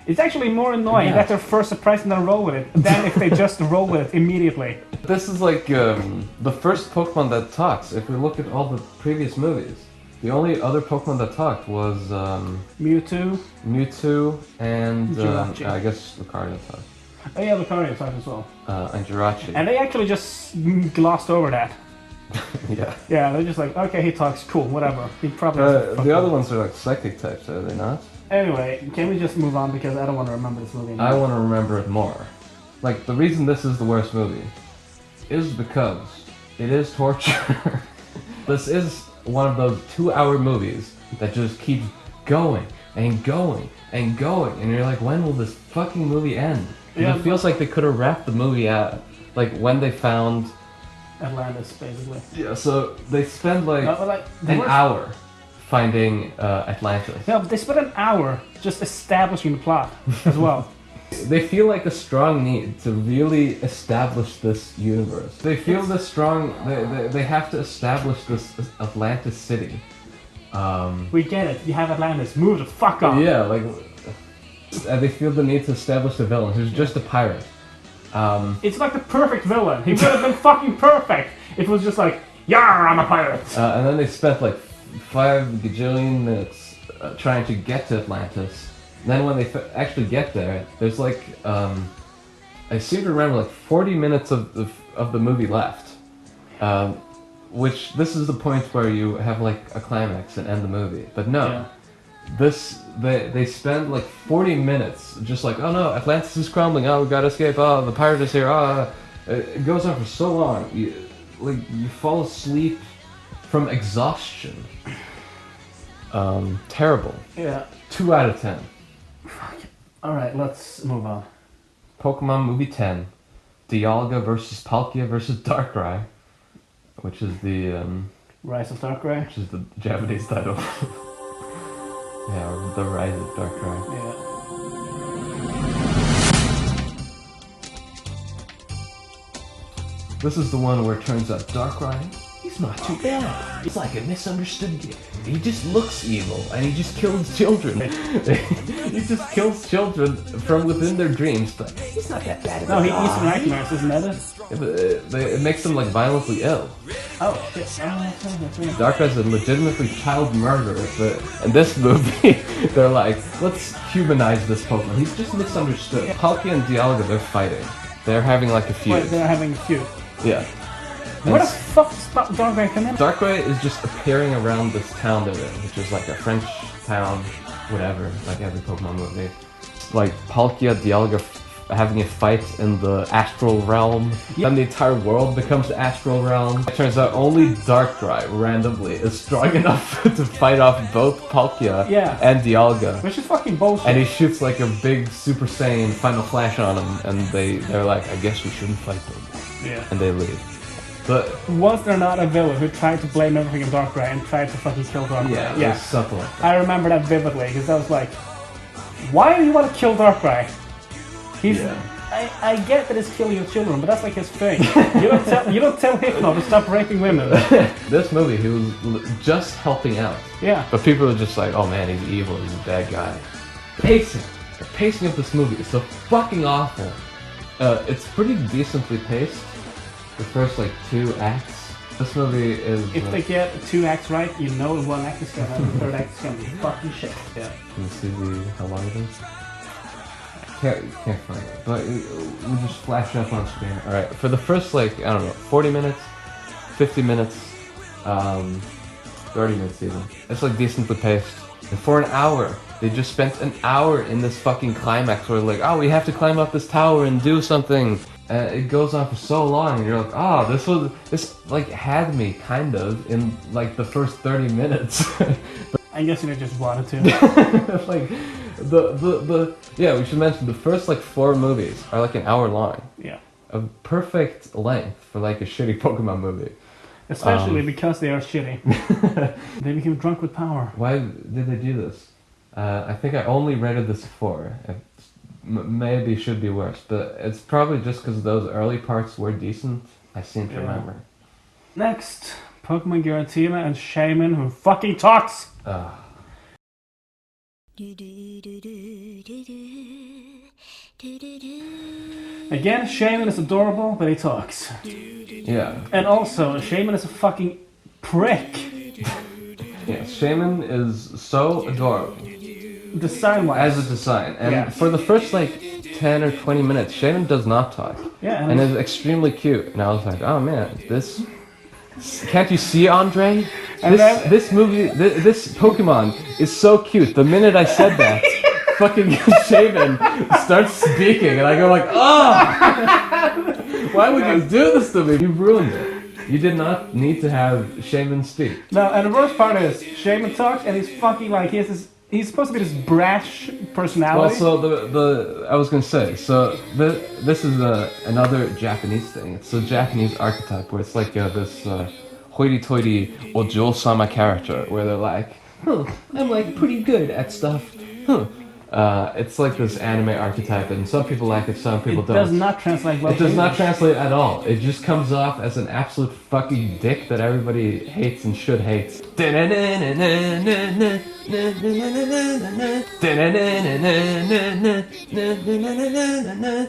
It's actually more annoying that they're first surprised and then roll with it than if they just roll with it immediately. This is like the first Pokemon that talks. If we look at all the previous movies, the only other Pokemon that talked was Mewtwo and Jirachi. I guess Lucario talked. Oh yeah, Lucario talked as well. And Jirachi. And they actually just glossed over that. Yeah. Yeah, they're just like, okay, he talks, cool, whatever. He probably The other ones are like psychic types, are they not? Anyway, can we just move on because I don't want to remember this movie anymore. I want to remember it more. Like, the reason this is the worst movie is because it is torture. This is one of those 2-hour movies that just keeps going and going and going, and you're like, when will this fucking movie end? Yeah, it feels like they could have wrapped the movie out, like when they found Atlantis, basically. Yeah, so they spend like, an hour finding Atlantis. Yeah, but they spent an hour just establishing the plot as well. They feel like a strong need to really establish this universe. They feel this strong, they have to establish this Atlantis city. We get it, you have Atlantis, move the fuck on. Yeah, like, and they feel the need to establish a villain who's just a pirate. It's like the perfect villain. He would have been fucking perfect. It was just like, yar, I'm a pirate. And then they spent like 5 gajillion minutes trying to get to Atlantis. And then when they actually get there, there's like, I seem to remember like 40 minutes of the movie left. Which, this is the point where you have like a climax and end the movie. But no, they spend like 40 minutes just like, oh no, Atlantis is crumbling, oh we gotta escape, oh the pirate is here, oh it goes on for so long. You fall asleep from exhaustion. Terrible. Yeah. 2 out of 10. Alright, let's move on. Pokemon Movie 10. Dialga versus Palkia versus Darkrai, which is the Rise of Darkrai. which is the Japanese title. Yeah, or the Rise of Darkrai. Yeah. This is the one where it turns out Darkrai, he's not too bad. He's like a misunderstood kid. He just looks evil, and he just kills children. He just kills children from within their dreams, but he's not that bad. No, he eats nightmares, isn't that it? Yeah, but, it makes them like violently ill. Oh, shit. Oh, that's right. Darkrai's a legitimately child murderer, but in this movie, they're like, let's humanize this Pokemon. He's just misunderstood. Palkia and Dialga, they're fighting. They're having like a feud. Wait, they're having a feud. Yeah. Where the fuck does Darkrai come in? Darkrai is just appearing around this town they're in, which is like a French town, whatever, like every Pokemon movie. Like Palkia, Dialga having a fight in the astral realm, and the entire world becomes the astral realm. It turns out only Darkrai, randomly, is strong enough to fight off both Palkia and Dialga. Which is fucking bullshit. And he shoots like a big Super Saiyan Final Flash on him, and they're like, I guess we shouldn't fight them. Yeah. And they leave. But was there not a villain who tried to blame everything on Darkrai and tried to fucking kill Darkrai? yeah, something like that. I remember that vividly, because I was like, why do you want to kill Darkrai? He's... Yeah. I get that he's killing your children, but that's like his thing. You don't tell Hypno to stop raping women. This movie, he was just helping out. Yeah. But people are just like, oh man, he's evil, he's a bad guy. The pacing of this movie is so fucking awful. It's pretty decently paced. The first like 2 acts. This movie is... If they get 2 acts right, you know 1 act is gonna, the 3rd act is gonna be fucking shit. Yeah. Can you see how long it is? Can't find it, but we just flash up on screen. Alright, for the first like, I don't know, 40 minutes, 50 minutes, 30 minutes even. It's like decently paced. And for an hour, they just spent an hour in this fucking climax where like, oh, we have to climb up this tower and do something. It goes on for so long, and you're like, oh, this like had me kind of in like the first 30 minutes. I guess they just wanted to. Like yeah, we should mention the first like 4 movies are like an hour long. Yeah. A perfect length for like a shitty Pokemon movie. Especially because they are shitty. They became drunk with power. Why did they do this? I think I only rated this 4. Maybe should be worse, but it's probably just because those early parts were decent. I seem to remember. Next, Pokemon Giratina and Shaman, who fucking talks. Again, Shaman is adorable, but he talks. Yeah. And also, Shaman is a fucking prick. Yeah, Shaman is so adorable. Design-wise. As a design. And for the first like 10 or 20 minutes, Shaman does not talk. Yeah. And is extremely cute. And I was like, oh man, this... Can't you see, Andre? This movie, this Pokemon is so cute. The minute I said that, fucking Shaman starts speaking, and I go like, oh! Why would you do this to me? You ruined it. You did not need to have Shaman speak. No, and the worst part is, Shaman talks, and he's fucking like, he's supposed to be this brash personality. Well, so I was gonna say, so this is another Japanese thing. It's a Japanese archetype where it's like this hoity-toity ojo-sama character, where they're like, I'm like pretty good at stuff. It's like this anime archetype, and some people like it, some people don't. It does not translate well. It does not translate at all. It just comes off as an absolute fucking dick that everybody hates and should hate.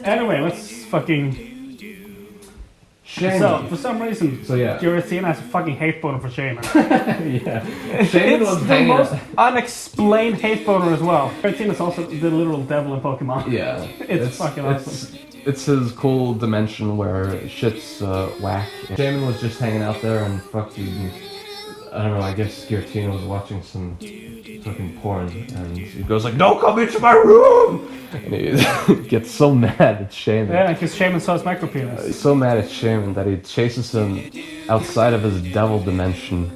Anyway, let's fucking... Shaman. So, for some reason, Giratina has a fucking hate boner for Shaman. Yeah. Shaman was the most unexplained hate boner as well. Giratina is also the literal devil in Pokemon. Yeah. It's fucking awesome. It's his cool dimension where shit's whack. Shaman was just hanging out there and fucking I don't know, I guess Giratina was watching some fucking porn, and he goes like, "Don't come into my room!" And he gets so mad at Shaman. Yeah, because Shaman saw his micro penis. He's so mad at Shaman that he chases him outside of his devil dimension.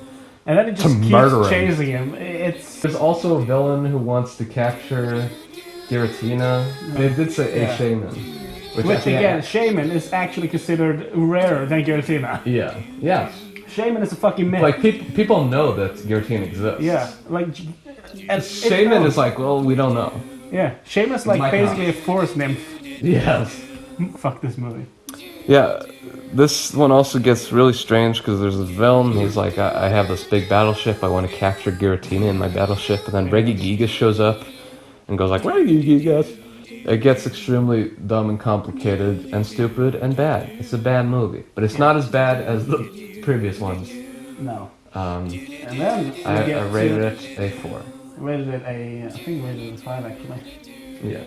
And then he just keeps chasing him. There's also a villain who wants to capture Giratina. They did say a Shaman. Which again, Shaman is actually considered rarer than Giratina. Yeah. Yeah. Shaman is a fucking myth. Like, people know that Giratina exists. Yeah. Like, and Shaman is like, well, we don't know. Yeah. Shaman is like basically a forest nymph. Yes. Fuck this movie. Yeah. This one also gets really strange because there's this villain. He's like, I have this big battleship. I want to capture Giratina in my battleship. And then Regigigas shows up and goes like, Regigigas. It gets extremely dumb and complicated and stupid and bad. It's a bad movie. But it's not as bad as the previous ones. No. And then I rated it A4. Rated it I think rated it 5 actually. Yeah.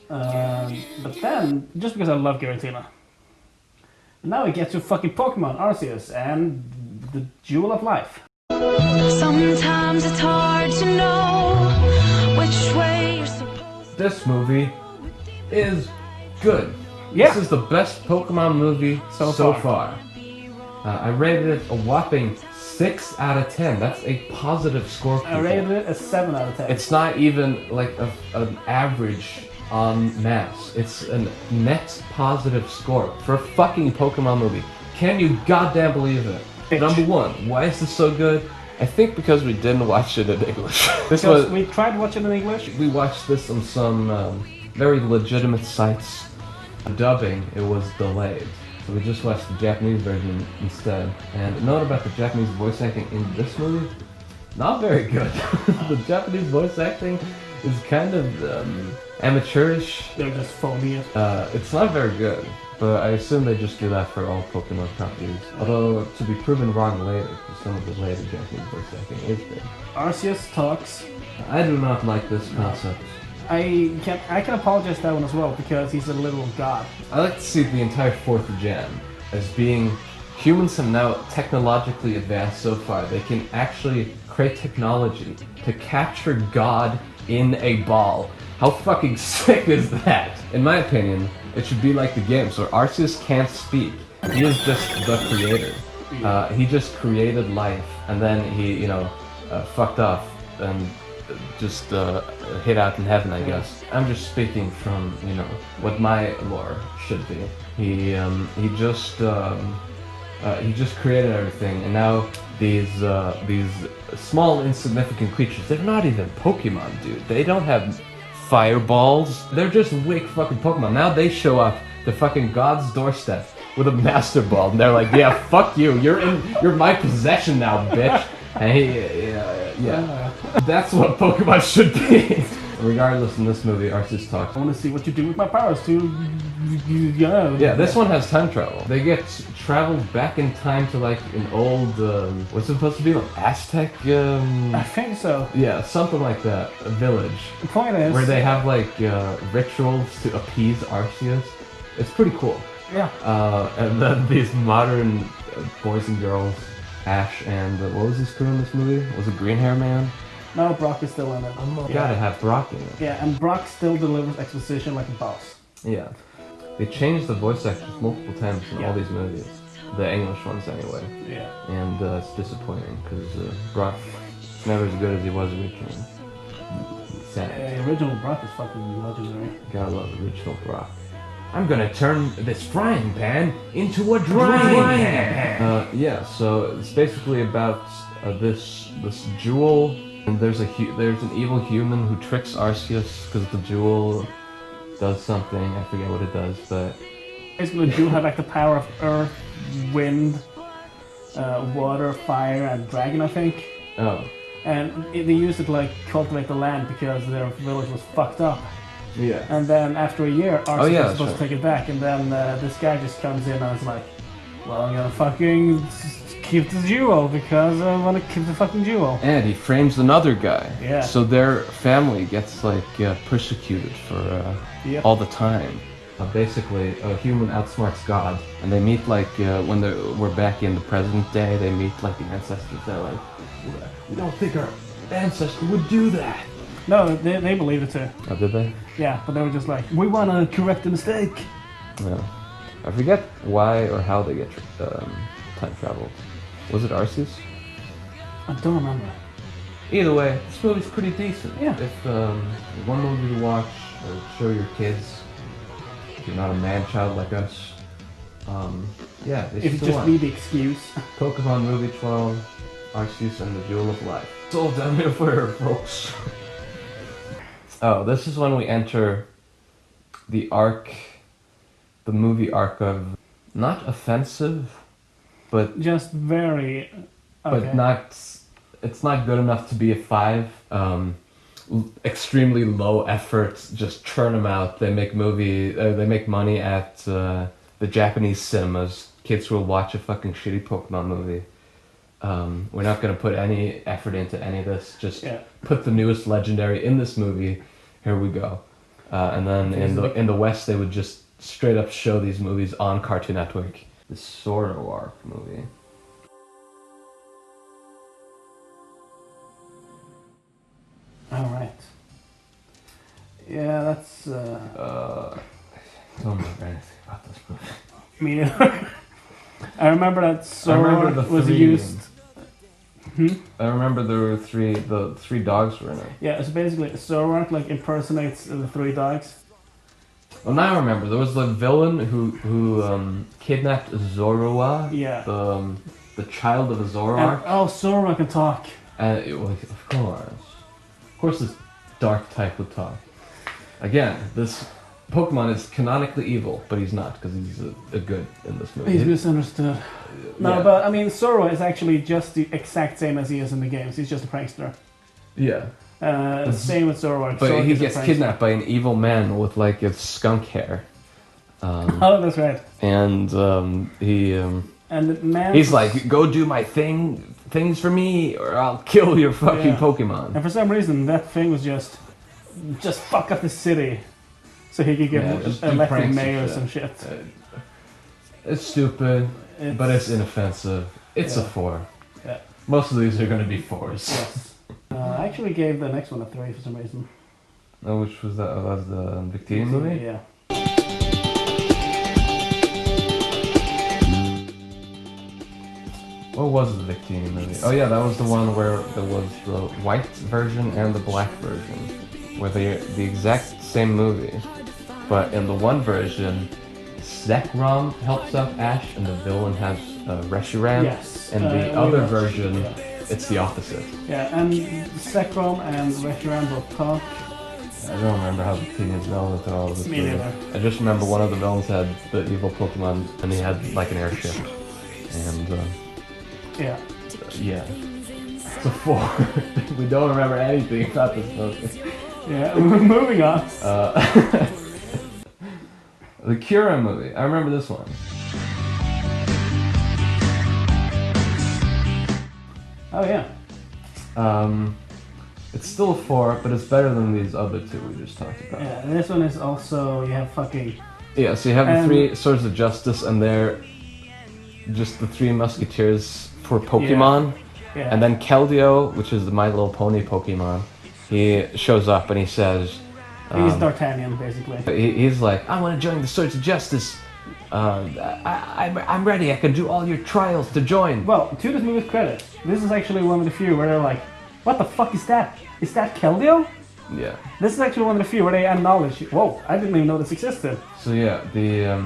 But then, just because I love Giratina. Now we get to fucking Pokemon, Arceus, and the Jewel of Life. Sometimes it's hard to know which way you're supposed to. This movie is good. Yeah. This is the best Pokemon movie so far. I rated it a whopping 6 out of 10. That's a positive score. I rated it a 7 out of 10. It's not even like an average on mass. It's a net positive score for a fucking Pokemon movie. Can you goddamn believe it? Bitch. Number one, why is this so good? I think because we didn't watch it in English. We tried watching it in English. We watched this on some very legitimate sites. Dubbing, it was delayed. So we just watched the Japanese version instead. And note about the Japanese voice acting in this movie, not very good. The Japanese voice acting is kind of amateurish. They're just phony. It's not very good, but I assume they just do that for all Pokemon properties. Although, to be proven wrong later, because some of the later Japanese voice acting is good. Arceus talks. I do not like this concept. I can apologize to that one as well, because he's a literal god. I like to see the entire 4th gen as being... Humans have now technologically advanced so far, they can actually create technology to capture God in a ball. How fucking sick is that? In my opinion, it should be like the games where Arceus can't speak. He is just the creator. He just created life, and then he, fucked off and just hit out in heaven, I guess. I'm just speaking from, what my lore should be. He just created everything, and now these small insignificant creatures, they're not even Pokemon, dude. They don't have fireballs. They're just weak fucking Pokemon. Now they show up to fucking God's doorstep with a Master Ball, and they're like, yeah, fuck you. You're my possession now, bitch. And yeah. That's what Pokemon should be. Regardless, in this movie, Arceus talks. I want to see what you do with my powers too. Yeah, this one has time travel. They get traveled back in time to like an old, what's it supposed to be, like Aztec? I think so. Yeah, something like that. A village. The point is... where they have like rituals to appease Arceus. It's pretty cool. Yeah. And then these modern boys and girls, Ash and, what was his crew in this movie? Was it Green Hair Man? No, Brock is still in it. You gotta have Brock in it. Yeah, and Brock still delivers exposition like a boss. Yeah. They changed the voice actors multiple times in all these movies. The English ones, anyway. Yeah. And it's disappointing, because Brock is never as good as he was originally. Sad. The original Brock is fucking legendary. Gotta love original Brock. I'm gonna turn this frying pan into a drying pan! Yeah, so it's basically about this jewel. And there's an evil human who tricks Arceus because the jewel does something. I forget what it does, but basically the jewel had like the power of earth, wind, water, fire, and dragon, I think. Oh. And they used it to like cultivate the land because their village was fucked up. Yeah. And then after a year, Arceus was supposed to take it back, and then this guy just comes in and is like, "Well, I'm gonna fucking keep the jewel because I want to keep the fucking jewel." And he frames another guy. Yeah. So their family gets like persecuted for all the time. Basically, a human outsmarts God, and they meet like when we're back in the present day. They meet like the ancestors. They're like, we don't think our ancestors would do that. No, they believed it too. Oh, did they? Yeah, but they were just like, we want to correct the mistake. No, I forget why or how they get time traveled. Was it Arceus? I don't remember. Either way, this movie's pretty decent. Yeah. If one movie to watch or show your kids, if you're not a man-child like us, yeah, they If you should just watch. need the excuse. Pokemon Movie 12, Arceus and the Jewel of Life. It's all down here for her, folks. Oh, this is when we enter the movie arc of not offensive, but Just very... but not. It's not good enough to be a 5. Extremely low effort, just churn them out. They make they make money at the Japanese cinemas. Kids will watch a fucking shitty Pokemon movie. We're not gonna put any effort into any of this. Just put the newest legendary in this movie. Here we go. And then in the West, they would just straight up show these movies on Cartoon Network. The Zoroark movie. Alright. Yeah, that's... I don't remember anything about this movie. Me neither. I remember that I remember Zoroark the was three- used... I remember there were the three dogs were in it. Yeah, so basically Zoroark like impersonates the 3 dogs. Well, now I remember. There was the villain who kidnapped Zorua, Yeah. the child of a Zoroark. And, Zoroark can talk. And it was, of course, this dark type would talk. Again, this Pokemon is canonically evil, but he's not because he's a good in this movie. He's misunderstood. No, Yeah. but I mean, Zoro is actually just the exact same as he is in the games. He's just a prankster. Yeah. Same with Zoroark. But Zoroark he is a gets prankster. kidnapped by an evil man with like a skunk hair. Oh, that's right. And he And the man. he's like, go do my things for me, or I'll kill your fucking Yeah. Pokemon. And for some reason, that thing was just fuck up the city, so he could get just do elected pranks and mayor or shit. some shit. It's stupid, but it's inoffensive. It's a 4. Yeah. Most of these are going to be 4s. Yes. I actually gave the next one a 3 for some reason. Oh, which was that? Oh, that was the Victini movie? Yeah. What was the Victini movie? Oh yeah, that was the one where there was the white version and the black version, where they're the exact same movie, but in the one version, Zekrom helps out Ash, and the villain has Reshiram. Yes. And the other version, it's the opposite. Yeah, and Zekrom and Reshiram both talk. I don't remember how Victini is relevant at all. This Me movie. neither. I just remember one of the villains had the evil Pokemon, and he had like an airship, and. Yeah. Yeah. It's a 4. We don't remember anything about this movie. Yeah, moving on. The Kyurem movie. I remember this one. Oh, yeah. It's still a 4, but it's better than these other 2 we just talked about. Yeah, and this one is also, you have fucking... Yeah, so you have the 3 Swords of Justice, and they're just the 3 Musketeers for Pokemon. Yeah. And then Keldeo, which is the My Little Pony Pokemon, he shows up and he says... He's D'Artagnan, basically. He's like, I want to join the Swords of Justice. I'm ready. I can do all your trials to join. Well, to this movie's credit, this is actually one of the few where they're like, what the fuck is that? Is that Keldeo? Yeah. This is actually one of the few where they acknowledge, whoa, I didn't even know this existed. So yeah, they're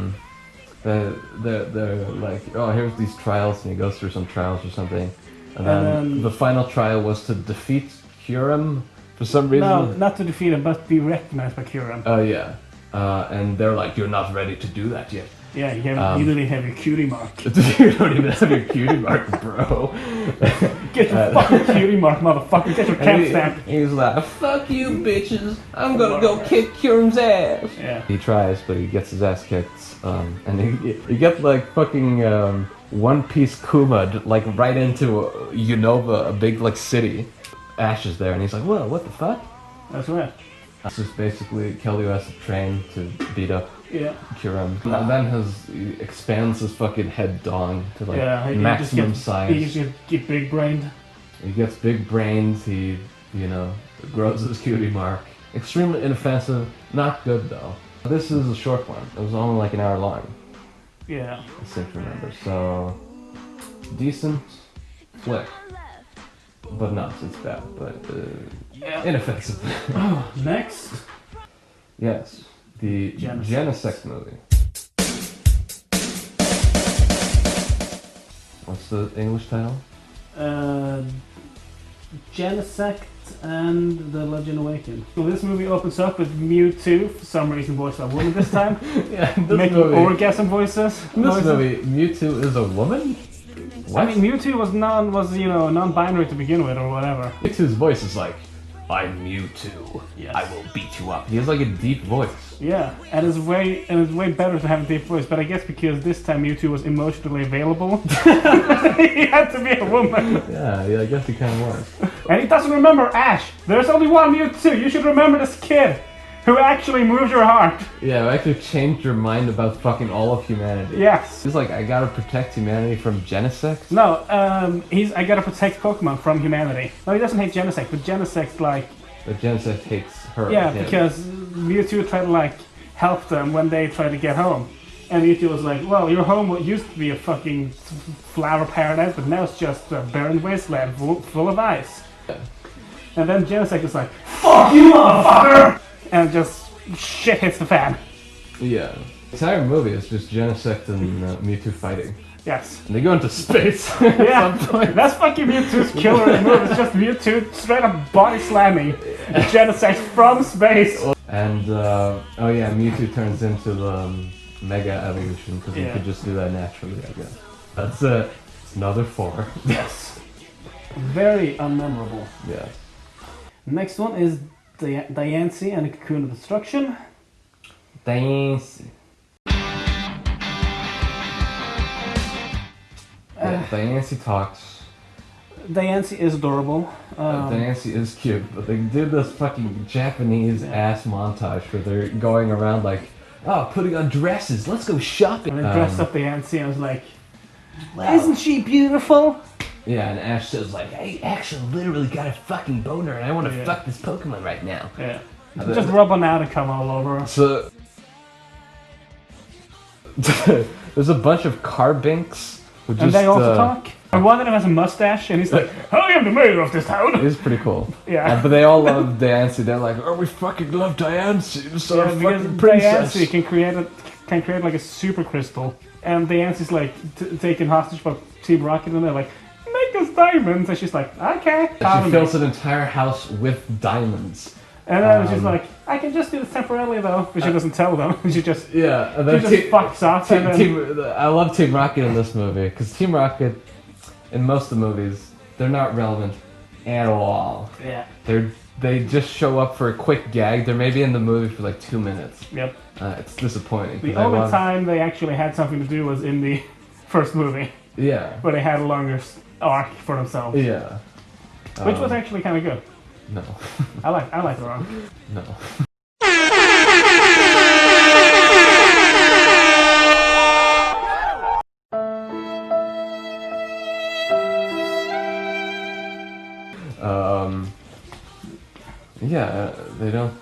like, oh, here's these trials, and he goes through some trials or something, and then the final trial was to defeat Kyurem for some reason. No, not to defeat him, but be recognized by Kyurem. Oh yeah, and they're like, you're not ready to do that yet. Yeah, you literally have your cutie mark. You don't even have your cutie mark, bro. Get your fucking cutie mark, motherfucker. Get your camp stamp. He's like, fuck you, bitches. I'm gonna go kick Kyurem's ass. Yeah. He tries, but he gets his ass kicked. And he gets like fucking One Piece Kuma like right into Unova, a big like city. Ash is there, and he's like, whoa, what the fuck? That's right. It's just basically Kelly has to train to beat up Kyurem. And then he expands his fucking head dong to like maximum size. He just get big brained. He gets big brains, he, you know, grows his cutie mark. Extremely inoffensive, not good though. This is a short one. It was only like an hour long. Yeah. I seem to remember. So, decent flick. But not it's bad, but inoffensive. Oh, next? Yes, the Genesect movie. What's the English title? Genesect and the Legend Awakened. So this movie opens up with Mewtwo, for some reason voiced by a woman this time. Making orgasm voices. In this movie, Mewtwo is a woman? What? I mean, Mewtwo was non-binary to begin with, or whatever. Mewtwo's voice is like, I'm Mewtwo. Yes. I will beat you up. He has like a deep voice. Yeah, and it's way better to have a deep voice. But I guess because this time Mewtwo was emotionally available, he had to be a woman. Yeah, I guess he kind of was. And he doesn't remember Ash. There's only one Mewtwo. You should remember this kid who actually moves your heart. Yeah, who actually changed your mind about fucking all of humanity. Yes. He's like, I gotta protect humanity from Genesect? No, I gotta protect Pokemon from humanity. No, he doesn't hate Genesect, but Genesect, like... But Genesect hates her. Yeah, because Mewtwo tried to, like, help them when they tried to get home. And Mewtwo was like, well, your home used to be a fucking flower paradise, but now it's just a barren wasteland full of ice. Yeah. And then Genesect was like, fuck you, motherfucker! And just shit hits the fan. Yeah. The entire movie is just Genesect and Mewtwo fighting. Yes. And they go into space Yeah, at some point. that's fucking Mewtwo's killer in the movie. It's just Mewtwo straight up body slamming Genesect from space. And, oh yeah, Mewtwo turns into the Mega Evolution, because he could just do that naturally, I guess. That's it. It's another 4. Yes. Very unmemorable. Yeah. Next one is Diancie and the Cocoon of Destruction. Diancie. Diancie talks. Diancie is adorable. Diancie is cute, but they did this fucking Japanese ass montage where they're going around like, oh, putting on dresses, let's go shopping. And they dressed up Diancie and I was like, wow. Isn't she beautiful? Yeah, and Ash says like, I actually literally got a fucking boner and I want to fuck this Pokemon right now. Yeah. Just rub on out and come all over her. So, there's a bunch of carbinks who just... And they also talk. And one of them has a mustache and he's like, I am the mayor of this town. He's pretty cool. Yeah. But they all love Diancie. They're like, oh, we fucking love Diancie. This is our fucking princess. Diancie can create like a super crystal. And Diancie's like taken hostage by Team Rocket and they're like, make us diamonds. And she's like, okay. She fills an entire house with diamonds. And then she's like, I can just do this temporarily though. But she doesn't tell them. She just fucks off. I love Team Rocket in this movie. Because Team Rocket, in most of the movies, they're not relevant at all. Yeah. They just show up for a quick gag. They're maybe in the movie for like 2 minutes. Yep. It's disappointing. The only time they actually had something to do was in the first movie. Yeah. Where they had a longer arc for themselves. Yeah. Which was actually kind of good. No. I like the arc. No. Yeah, they don't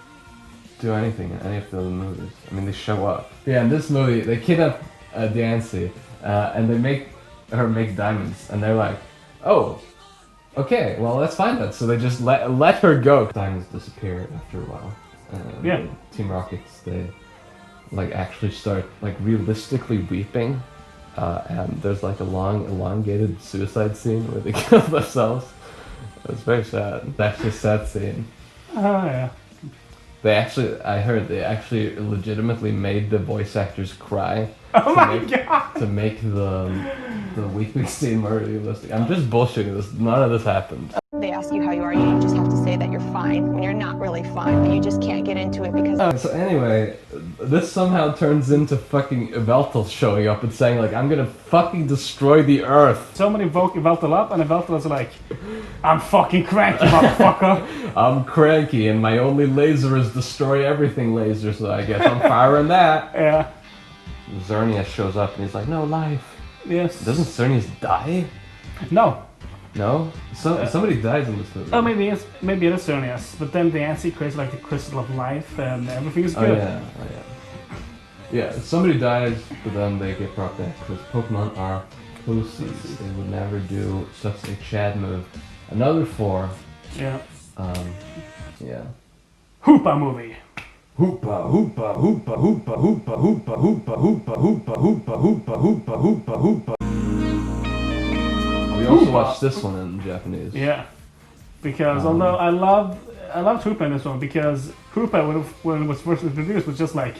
do anything in any of the movies. I mean, they show up. Yeah, in this movie, they kidnap Diancie, and they make her make diamonds, and they're like, oh, okay, well, that's fine then. So they just let her go. Diamonds disappear after a while. Yeah. Team Rockets, they like actually start like realistically weeping, and there's like a long elongated suicide scene where they kill themselves. It was very sad. It's actually a sad scene. Oh yeah. I heard they actually legitimately made the voice actors cry. Oh my god! To make the weeping scene more realistic. I'm just bullshitting this. None of this happened. They ask you how you are, you just have to say that you're fine when you're not really fine, but you just can't get into it because... So anyway, this somehow turns into fucking Yveltal showing up and saying like, I'm gonna fucking destroy the earth. Somebody woke Yveltal up, and Yveltal's like, I'm fucking cranky, motherfucker. I'm cranky, and my only laser is destroy everything laser, so I guess I'm firing that. Yeah. Xerneas shows up and he's like, no life. Yes. Doesn't Xerneas die? No. No? Somebody dies in this movie. Oh, maybe it is Xerneas, but then Diancie creates like the crystal of life, and everything is good. Oh yeah. Yeah, somebody dies, but then they get brought back because Pokemon are pussies. They would never do such a Chad move. Another 4. Yeah. Yeah. Hoopa movie. Hoopa, hoopa, hoopa, hoopa, hoopa, hoopa, hoopa, hoopa, hoopa, hoopa, hoopa, hoopa, hoopa, hoopa. We also watched this one in Japanese. Yeah. Because although I loved Hoopa in this one, because Hoopa when it was first introduced was just like,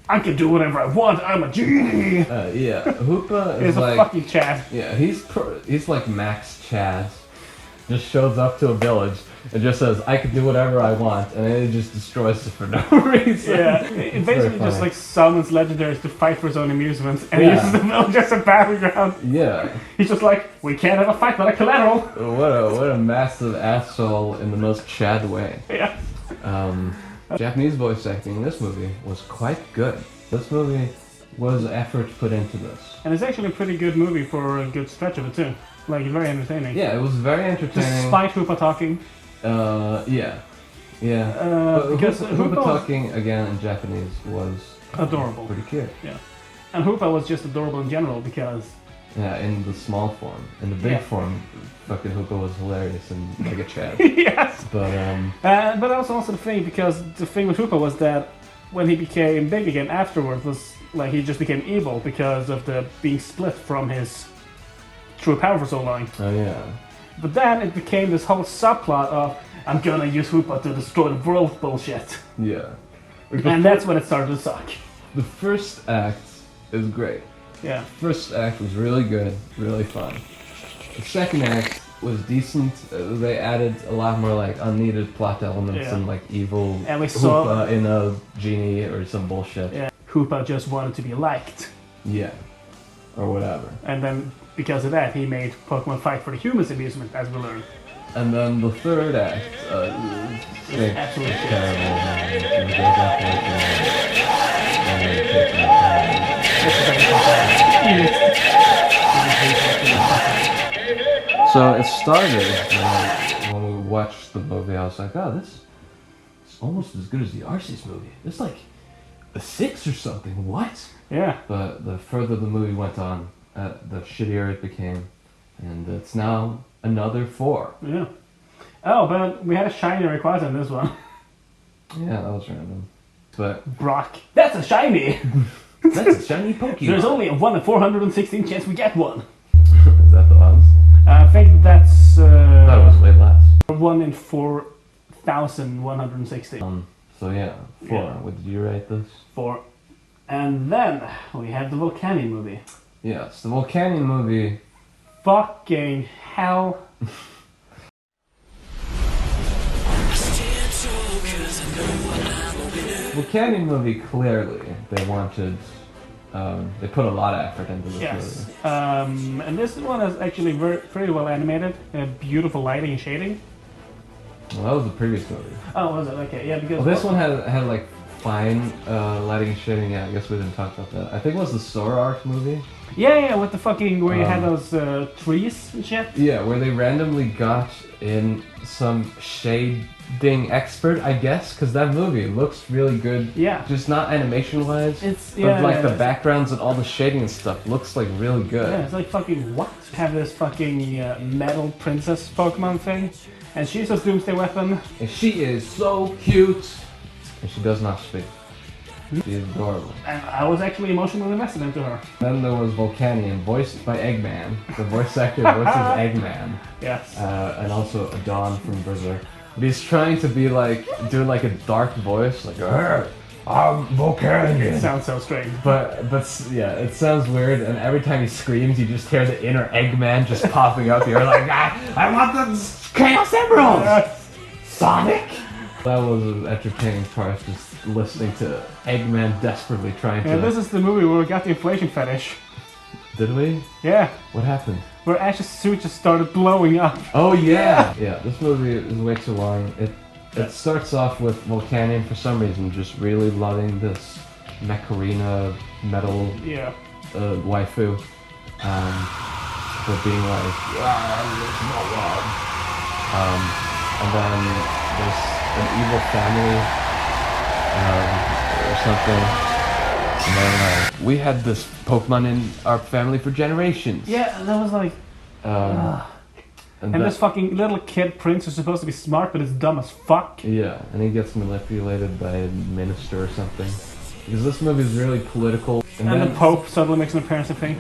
I can do whatever I want, I'm a genie! Yeah, Hoopa is a like... fucking Chad. Yeah, he's like Max Chad. Just shows up to a village and just says, I can do whatever I want, and then he just destroys it for no reason. Yeah, it basically just like summons legendaries to fight for his own amusement, and he uses the village as a battleground. Yeah. He's just like, we can't have a fight without a collateral. What a massive asshole in the most Chad way. Yeah. Japanese voice acting in this movie was quite good. This movie was effort put into this. And it's actually a pretty good movie for a good stretch of it too. Like, very entertaining. Yeah, it was very entertaining. Despite Hoopa talking. Yeah. Because Hoopa talking again in Japanese was adorable. Pretty cute. Yeah. And Hoopa was just adorable in general because... Yeah, in the small form. In the big form, fucking Hoopa was hilarious and Mega Chad. Yes! But that was also the thing, because the thing with Hoopa was that when he became big again afterwards, was like he just became evil because of the being split from his true power for so long. Oh yeah. But then it became this whole subplot of, I'm gonna use Hoopa to destroy the world bullshit. Yeah. And that's when it started to suck. The first act is great. Yeah. First act was really good, really fun. The second act was decent. They added a lot more like unneeded plot elements and like evil and we saw Hoopa in a genie or some bullshit. Yeah. Hoopa just wanted to be liked. Yeah. Or whatever. And then because of that, he made Pokemon fight for the humans' amusement, as we learned. And then the third act, it's absolutely So it started when we watched the movie. I was like, oh, this is almost as good as the Arceus movie. It's like a 6 or something. What? Yeah. But the further the movie went on, the shittier it became, and it's now another 4. Yeah. Oh, but we had a shiny Rayquaza in this one. Yeah, that was random. But Brock, that's a shiny. That's a shiny Pokemon. There's only a 1 in 416 chance we get one. Is that the odds? I think that's. I thought it was way less. 1 in 4,160. So yeah, 4. Yeah. What did you rate this? 4. And then we have the Volcanion movie. Yes, the Volcanion movie. Fucking hell. Volcanion movie, clearly, they wanted, they put a lot of effort into this movie. And this one is actually pretty well animated, beautiful lighting and shading. Well, that was the previous movie. Oh, was it? Okay, yeah, because... Well, this one had like fine lighting and shading. Yeah, I guess we didn't talk about that. I think it was the Zoroark movie. Yeah, with the fucking, where you had those trees and shit. Yeah, where they randomly got in some shading expert, I guess, because that movie looks really good. Yeah. Just not animation-wise, but like the backgrounds and all the shading and stuff looks like really good. Yeah, it's like fucking what? Have this fucking metal princess Pokemon thing, and she's a Doomsday weapon. And she is so cute, and she does not speak. She is adorable. And I was actually emotionally invested into her. Then there was Volcanion, voiced by Eggman. The voice actor voices Eggman. Yes. And also Adon from Berserk. But he's trying to be like, doing like a dark voice, like, I'm Volcanion. It sounds so strange. But yeah, it sounds weird, and every time he screams, you just hear the inner Eggman just popping up. You're like, I want the Chaos Emeralds! Sonic! That was an entertaining part, just listening to Eggman desperately trying Yeah, to... this is the movie where we got the inflation fetish. Did we? Yeah. What happened? Where Ash's suit just started blowing up. Oh yeah! Yeah, this movie is way too long. It starts off with Volcanion for some reason just really loving this Macarena metal waifu. For being like, there's no love. And then there's an evil family, or something. And then we had this Pokemon in our family for generations. Yeah, and that was like... And this fucking little kid prince is supposed to be smart, but is dumb as fuck. Yeah, and he gets manipulated by a minister or something. Because this movie is really political. And the Pope suddenly makes an appearance, I think.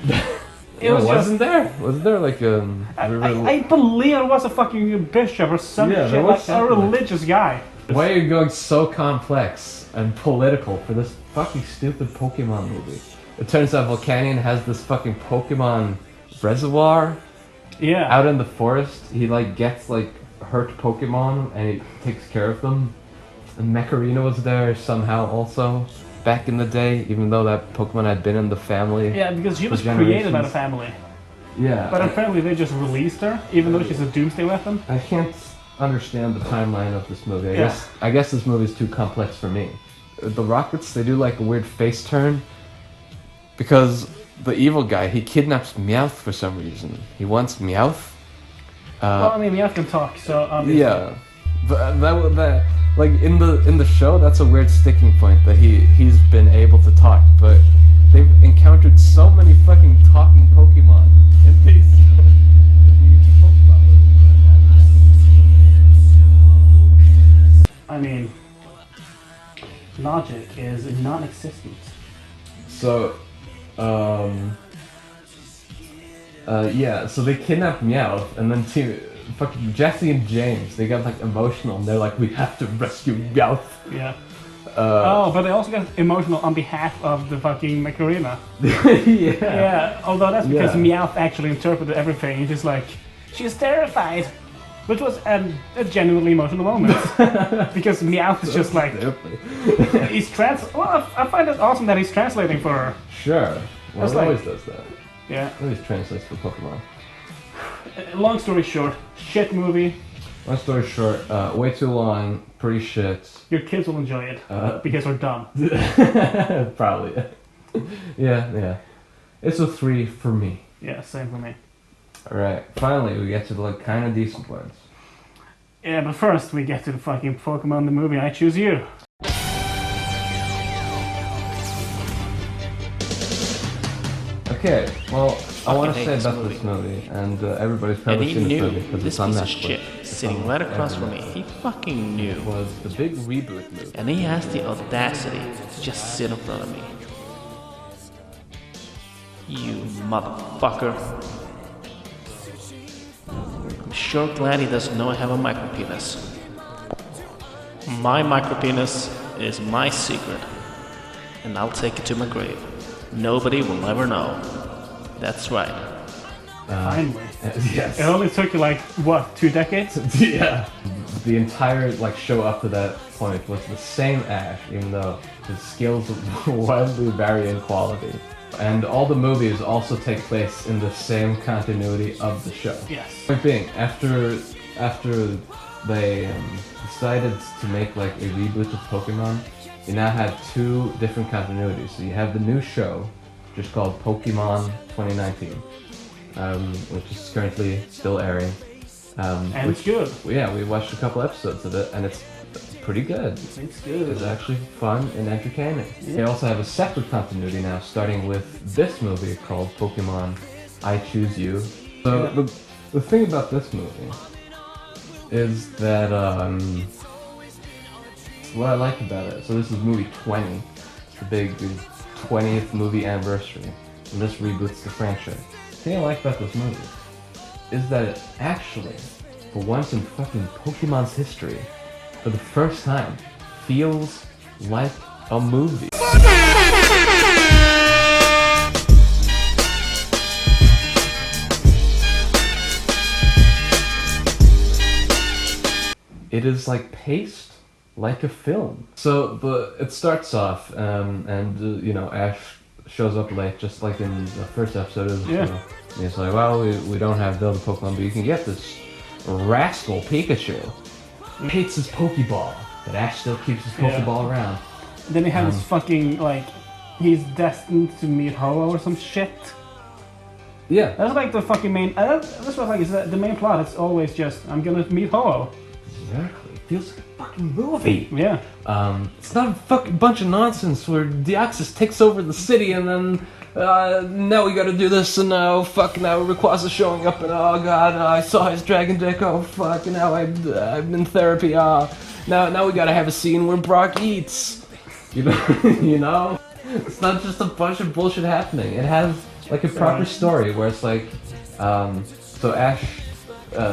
Wasn't there like I believe it was a fucking bishop or some shit, like a religious guy. Why are you going so complex and political for this fucking stupid Pokemon movie? It turns out Volcanion has this fucking Pokemon reservoir out in the forest. He like gets like hurt Pokemon and he takes care of them. And Macarena was there somehow also back in the day, even though that Pokemon had been in the family. Yeah, because she was created by the family. Yeah. But apparently they just released her, even though she's a doomsday weapon. I can't understand the timeline of this movie. I guess this movie is too complex for me. The Rockets, they do like a weird face turn because the evil guy, he kidnaps Meowth for some reason. He wants Meowth. Well, I mean, Meowth can talk, so obviously. Yeah, but that like in the show, that's a weird sticking point that he's been able to talk, but they've encountered so many fucking talking Pokemon in these Pokemon movies. I mean, logic is non-existent. So, yeah, so they kidnap Meowth, and then fucking Jesse and James, they got like emotional, and they're like, we have to rescue Meowth. Yeah. But they also got emotional on behalf of the fucking Macarena. Yeah, although that's because Meowth actually interpreted everything. He's just like, she's terrified. Which was a genuinely emotional moment. Because Meowth is just like... Well, I find it awesome that he's translating for her. Sure. Well, he always does that. Yeah. He always translates for Pokemon. Long story short, shit movie. Long story short, way too long, pretty shit. Your kids will enjoy it, because they're dumb. Probably. Yeah. It's a 3 for me. Yeah, same for me. Alright, finally we get to the like, kind of decent ones. Yeah, but first we get to the fucking Pokemon the movie, I Choose You. Okay, well, I want to say about this movie, and everybody's probably seen this movie because it's on Netflix. Shit, sitting right across from me, he fucking knew. It was the big reboot movie. And he has the audacity to just sit in front of me. You motherfucker. I'm sure glad he doesn't know I have a micropenis. My micropenis is my secret, and I'll take it to my grave. Nobody will ever know. That's right. Finally. Yes. It only took you like, what, 2 decades? Yeah. The entire like show up to that point was the same Ash, even though his skills wildly vary in quality. And all the movies also take place in the same continuity of the show. Yes. Point being, after they decided to make like a reboot of Pokemon, you now have 2 different continuities. So you have the new show, just called Pokemon 2019, which is currently still airing. And it's good. Yeah, we watched a couple episodes of it, and it's pretty good. It's good. It's actually fun and entertaining. Yeah. They also have a separate continuity now, starting with this movie called Pokemon I Choose You. So the thing about this movie is that what I like about it. So this is movie 20, the big 20th movie anniversary, and this reboots the franchise. The thing I like about this movie is that it actually, for once in fucking Pokemon's history, for the first time, feels like a movie. It is like paced like a film. So it starts off, and you know, Ash shows up late, just like in the first episode. You know, and he's like, well, we don't have build a Pokemon, but you can get this rascal Pikachu. He hates his Pokeball, but Ash still keeps his Pokeball around. Then he has this fucking, like, he's destined to meet Ho-Oh or some shit. Yeah. That's like the fucking main, that's what like, is the main plot. It's always just, I'm gonna meet Ho-Oh. Exactly. It feels like a fucking movie. Yeah. It's not a fucking bunch of nonsense where Deoxys takes over the city and then now we gotta do this and now Rayquaza's showing up and oh god, I saw his dragon dick, oh fuck, and now I'm in therapy, now we gotta have a scene where Brock eats. You know? It's not just a bunch of bullshit happening. It has like a proper story where it's like, so Ash,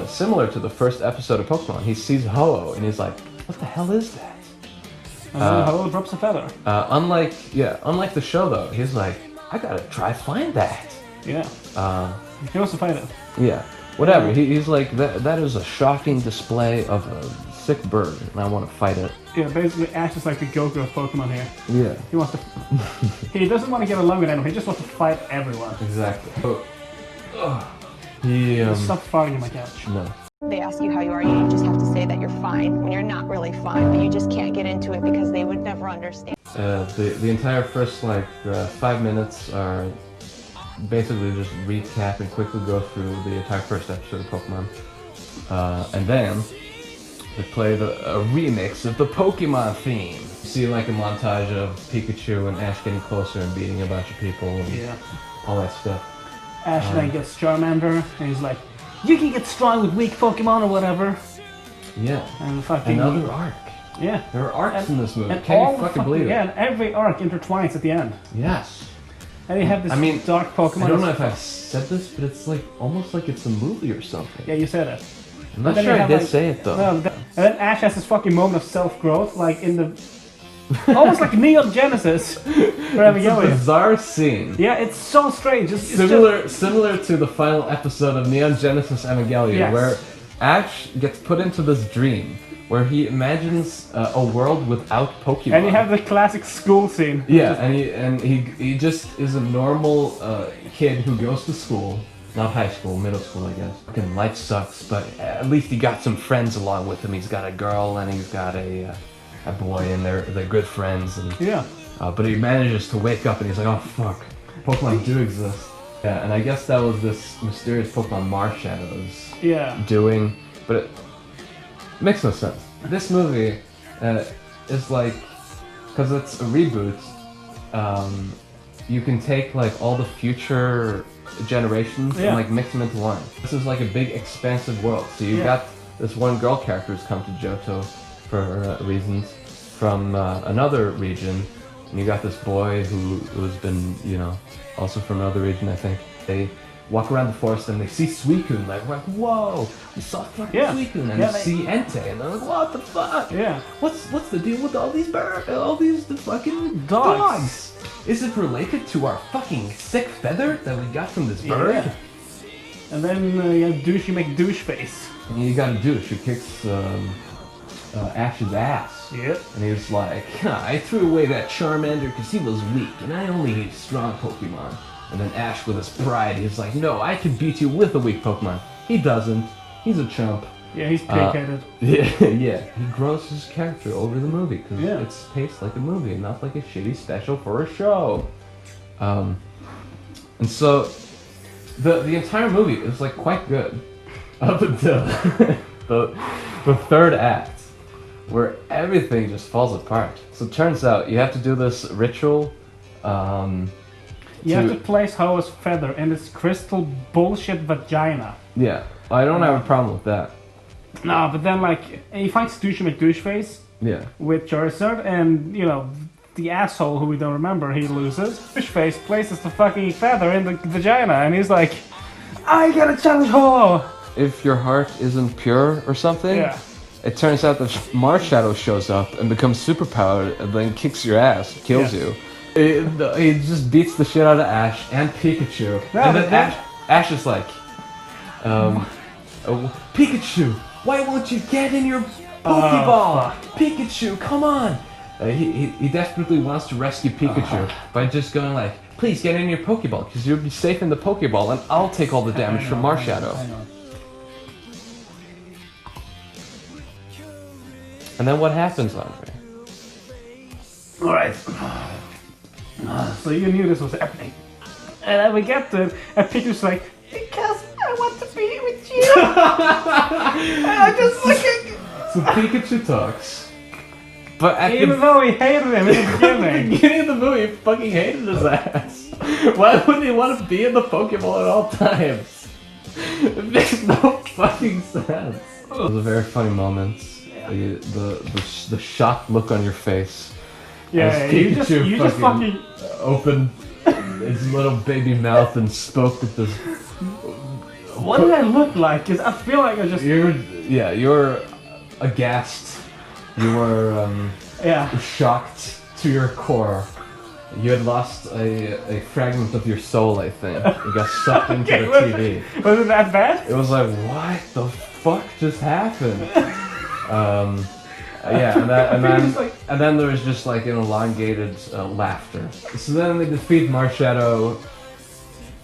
similar to the first episode of Pokemon, he sees Ho-Oh and he's like, what the hell is that? And then Ho-Oh drops a feather. Unlike the show though, he's like, I gotta try find that. Yeah. He wants to find it. Yeah. Whatever. He's like, that is a shocking display of a sick bird, and I want to fight it. Yeah, basically Ash is like the Goku of Pokemon here. Yeah. He wants to. He doesn't want to get along with anyone. He just wants to fight everyone. Exactly. Stop farting on my couch. No. They ask you how you are, you just have to say that you're fine when you're not really fine, but you just can't get into it because they would never understand. The entire first 5 minutes are basically just recap and quickly go through the entire first episode of Pokemon, and then they play a remix of the Pokemon theme. You see like a montage of Pikachu and Ash getting closer and beating a bunch of people and all that stuff. Ash then gets Charmander and he's like, you can get strong with weak Pokemon or whatever. Yeah. And fucking another arc. Yeah. There are arcs in this movie. And Can you fucking believe it? Yeah, and every arc intertwines at the end. Yes. And you have this dark Pokemon. I don't know if I've said this, but it's like almost like it's a movie or something. Yeah, you said it. I'm not sure I did say it though. No, and then Ash has this fucking moment of self-growth, like in the almost like Neon Genesis. Wherever It's a bizarre scene. Yeah, it's so strange. It's similar to the final episode of Neon Genesis Evangelion, where Ash gets put into this dream where he imagines a world without Pokemon. And you have the classic school scene. Yeah, and he just is a normal kid who goes to school. Not high school, middle school, I guess. Fucking life sucks, but at least he got some friends along with him. He's got a girl and he's got a boy, and they're good friends. And, but he manages to wake up and he's like, oh fuck, Pokemon do exist. Yeah, and I guess that was this mysterious Pokemon Marshadows doing, but it makes no sense. This movie is like, because it's a reboot, you can take like all the future generations and like mix them into one. This is like a big expansive world. So you got this one girl character who's come to Johto for reasons from another region, and you got this boy who's been, you know, also from another region, I think. They walk around the forest and they see Suicune, like whoa, we saw fucking Suicune, and they see Entei, and they're like, what the fuck? Yeah. What's the deal with all these the fucking dogs? Is it related to our fucking sick feather that we got from this bird? Yeah. And then you have Douchey McDoucheface. And you got a douche who kicks Ash's ass. Yep. And he's like, I threw away that Charmander because he was weak, and I only need strong Pokemon. And then Ash, with his pride, he's like, no, I can beat you with a weak Pokemon. He doesn't. He's a chump. Yeah, he's pig-headed. Yeah, he grows his character over the movie because it's paced like a movie, not like a shitty special for a show. And so the entire movie is like quite good up until the third act, where everything just falls apart. So it turns out you have to do this ritual. You have to place Ho-Oh's feather in this crystal bullshit vagina. Yeah, I don't have a problem with that. No, but then like he fights Douchey McDoucheface with Charizard, and you know the asshole who we don't remember, he loses. Doucheface places the fucking feather in the vagina, and he's like, I gotta challenge Ho-Oh! If your heart isn't pure or something, it turns out that Marshadow shows up and becomes superpowered and then kicks your ass, kills you. He just beats the shit out of Ash and Pikachu. And then Ash is like, Pikachu, why won't you get in your Pokeball! Pikachu, come on! He desperately wants to rescue Pikachu by just going like, please get in your Pokeball, because you'll be safe in the Pokeball, and I'll take all the damage from Marshadow. And then what happens, Andre? Alright. So you knew this was happening. And then we get to it, and Pikachu's like, because I want to be with you! And I'm just looking... So Pikachu talks. But at Even though he hated him in the beginning. beginning of the movie, he fucking hated his ass. Why wouldn't he want to be in the Pokeball at all times? It makes no fucking sense. It was a very funny moment. Yeah. The shocked look on your face. Yeah, as you Pikachu just fucking... opened his little baby mouth and spoke with this. What did I look like? Because I feel like I just... You're aghast. You were shocked to your core. You had lost a fragment of your soul, I think. You got sucked into the TV. Was it that bad? It was like, what the fuck just happened? And then there was just like an elongated laughter. So then they defeat Marshadow.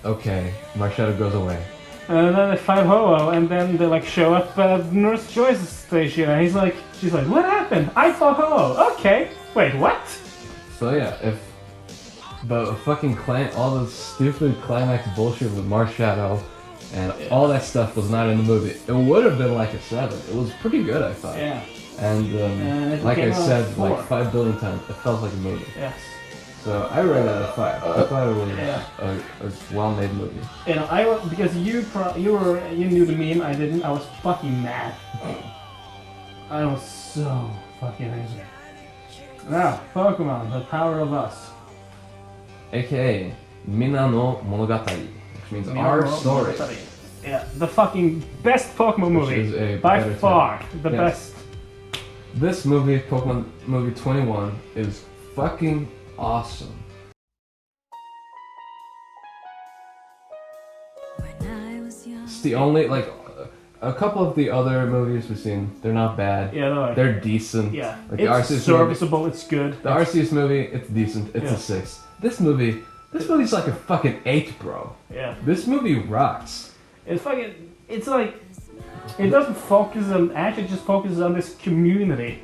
Okay, Marshadow goes away. And then they fight Ho-Oh, and then they like show up at Nurse Joyce's station, and she's like, what happened? I fought Ho-Oh. Okay, wait, what? So yeah, if the fucking all the stupid climax bullshit with Marshadow and all that stuff was not in the movie, it would have been like a 7. It was pretty good, I thought. Yeah. And like I said, like 5 billion times, it felt like a movie. Yes. So I rated it a 5. I thought it was a well-made movie. You know, because you knew the meme, I didn't. I was fucking mad. I was so fucking angry. Now, Pokemon, the power of us. AKA Mina no Monogatari, which means our story. Yeah, the fucking best Pokemon movie. By far, the best. This movie, Pokemon movie 21, is fucking awesome. It's the only, like, a couple of the other movies we've seen, they're not bad. Yeah, they're decent. Yeah, like it's the serviceable, movie, it's good. The Arceus movie, it's decent, it's a 6. This movie's like a fucking 8, bro. Yeah. This movie rocks. It's like, it doesn't focus on Ash, it just focuses on this community.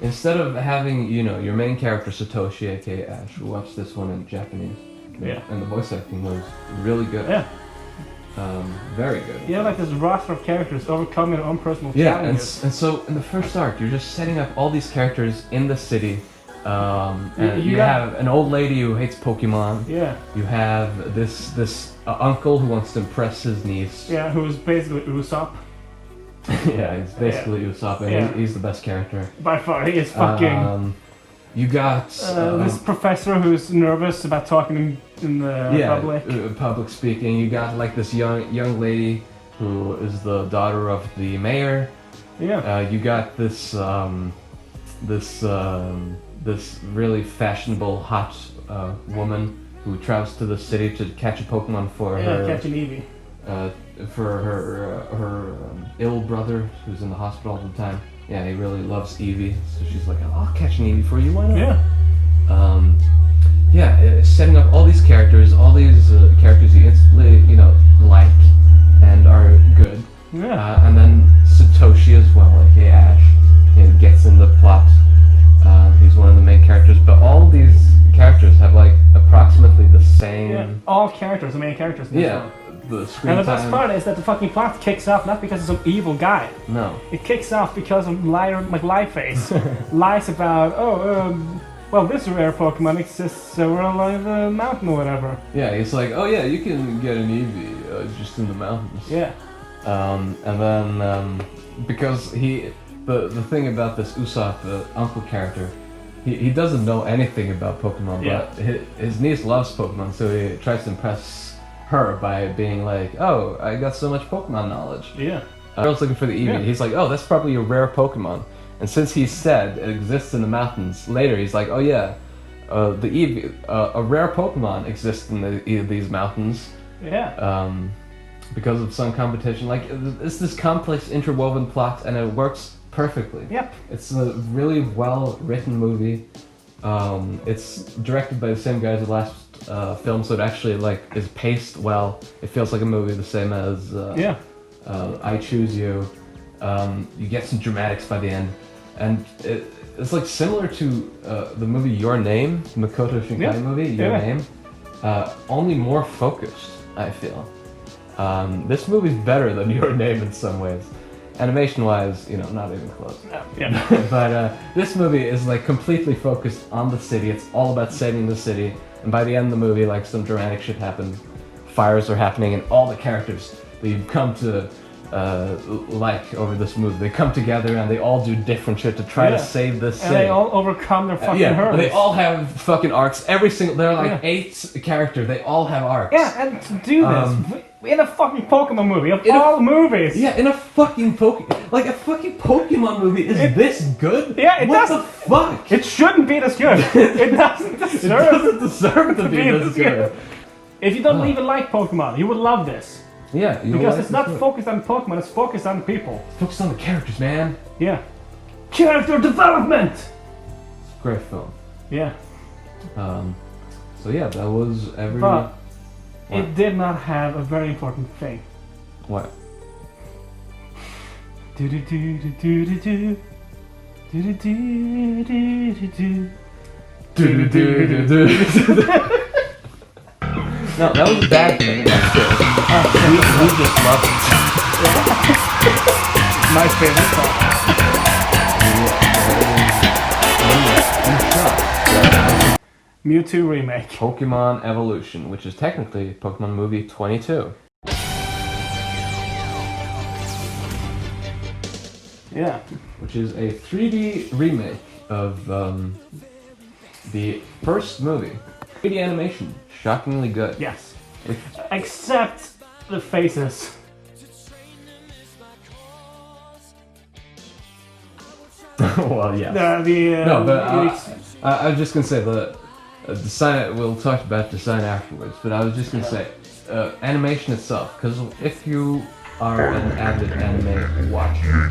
Instead of having, you know, your main character Satoshi, aka Ash, we watched this one in Japanese. Yeah. And the voice acting was really good. Yeah. Very good. Yeah, like this roster of characters overcoming their own personal challenges. And so in the first arc, you're just setting up all these characters in the city. And you have an old lady who hates Pokemon. Yeah. You have this uncle who wants to impress his niece. Yeah, who's basically Usopp. Yeah, he's basically Usopp, and he's the best character. By far, he is fucking... you got... this professor who's nervous about talking in the public. Public speaking. You got like this young lady who is the daughter of the mayor. Yeah. You got this this really fashionable, hot woman who travels to the city to catch a Pokemon for her... catch an Eevee. For her ill brother who's in the hospital all the time. Yeah, he really loves Eevee, so she's like, I'll catch an Eevee for you, why not? Yeah. Setting up all these characters you instantly, you know, like and are good. Yeah. And then Satoshi as well, aka Ash, gets in the plot. He's one of the main characters, but all these characters have like approximately the same... Yeah, all characters, the main characters in this one. The screen and the best part is that the fucking plot kicks off not because of some evil guy. No. It kicks off because of lie face. Lies about, well, this rare Pokemon exists over along the mountain or whatever. Yeah, it's like, oh yeah, you can get an Eevee just in the mountains. Yeah. And then, because the thing about this Usopp, the uncle character, he doesn't know anything about Pokemon, but his niece loves Pokemon, so he tries to impress her by being like, oh, I got so much Pokemon knowledge. Yeah. Girl's looking for the Eevee. He's like, oh, that's probably a rare Pokemon. And since he said it exists in the mountains, later he's like, oh yeah, the Eevee, a rare Pokemon exists in these mountains. Yeah. Because of some competition. Like, it's this complex interwoven plot, and it works perfectly. Yep. It's a really well written movie. It's directed by the same guy as the last film, so it actually like is paced well. It feels like a movie, the same as I Choose You. You get some dramatics by the end, and it's like similar to the movie Your Name, Makoto Shinkai movie Your Name, only more focused. I feel this movie's better than Your Name in some ways. Animation-wise, you know, not even close. Yeah. But this movie is like completely focused on the city. It's all about saving the city. And by the end of the movie, like some dramatic shit happened. Fires are happening, and all the characters that you've come to like over this movie, they come together and they all do different shit to try to save this city. And they all overcome their fucking hurdles. They all have fucking arcs. Every single, there are like 8 characters. They all have arcs. Yeah, and to do this in a fucking Pokemon movie of all movies. Yeah, in a fucking like a fucking Pokemon movie is this good? Yeah, it what doesn't. the fuck? It shouldn't be this good. It doesn't deserve. It doesn't deserve to be this good. If you don't even like Pokemon, you would love this. Yeah, because it's not focused on Pokemon, it's focused on people. It's focused on the characters, man. Yeah. Character development! It's a great film. Yeah. So yeah, that was every... But it did not have a very important thing. What? Do do do do do do do do do do do do do do. No, that was a bad thing. That's good. We just love it. My favorite song. Mewtwo remake. Pokemon Evolution, which is technically Pokemon movie 22. Yeah. Which is a 3D remake of the first movie. 3D animation, shockingly good. Yes. Except the faces. Well, yeah. No, but I was just gonna say the design. We'll talk about design afterwards. But I was just gonna say animation itself, because if you are an avid anime watcher,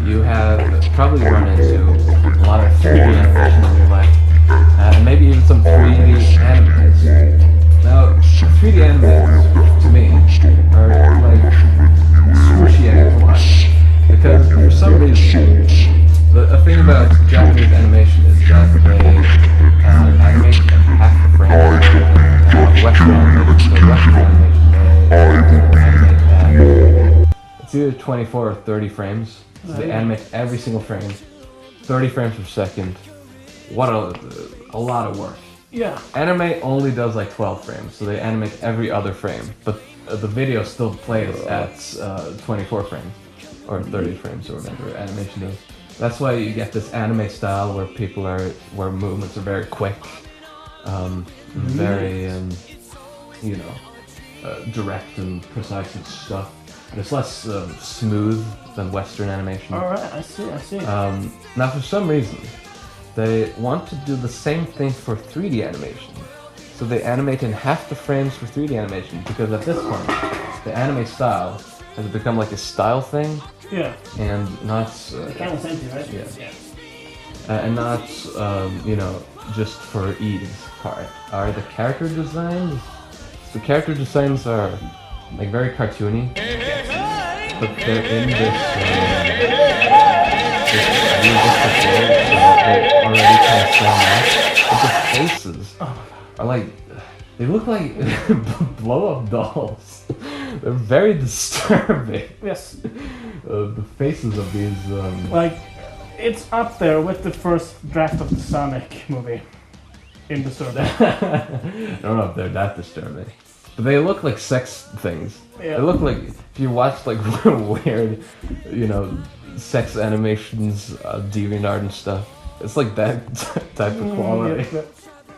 you have probably run into a lot of 3D animation in your life. And maybe even some 3D animes. Now, 3D animes, to me, are like excruciating to watch. Because for some reason, the thing about Japanese animation is that they animate at half the frame. Western animation, they animate at it's either 24 or 30 frames. So they animate every single frame, 30 frames per second. What a lot of work. Yeah. Anime only does like 12 frames, so they animate every other frame, but the video still plays at 24 frames, or 30 frames, or whatever animation does. That's why you get this anime style where movements are very quick, very, direct and precise and stuff. And it's less smooth than Western animation. Alright, I see. Now for some reason, they want to do the same thing for 3D animation. So they animate in half the frames for 3D animation, because at this point, the anime style has become like a style thing. Yeah. And not... Kind of same right? Yeah. And not, just for ease part. Are the character designs... The character designs are like very cartoony, but they're in this they already kind of stand out. But the faces are like, they look like blow-up dolls. They're very disturbing. Yes. The faces of these... it's up there with the first draft of the Sonic movie. In disturbing. I don't know if they're that disturbing. But they look like sex things. Yeah. They look like, if you watch like weird, sex animations, DeviantArt and stuff, it's like that type of quality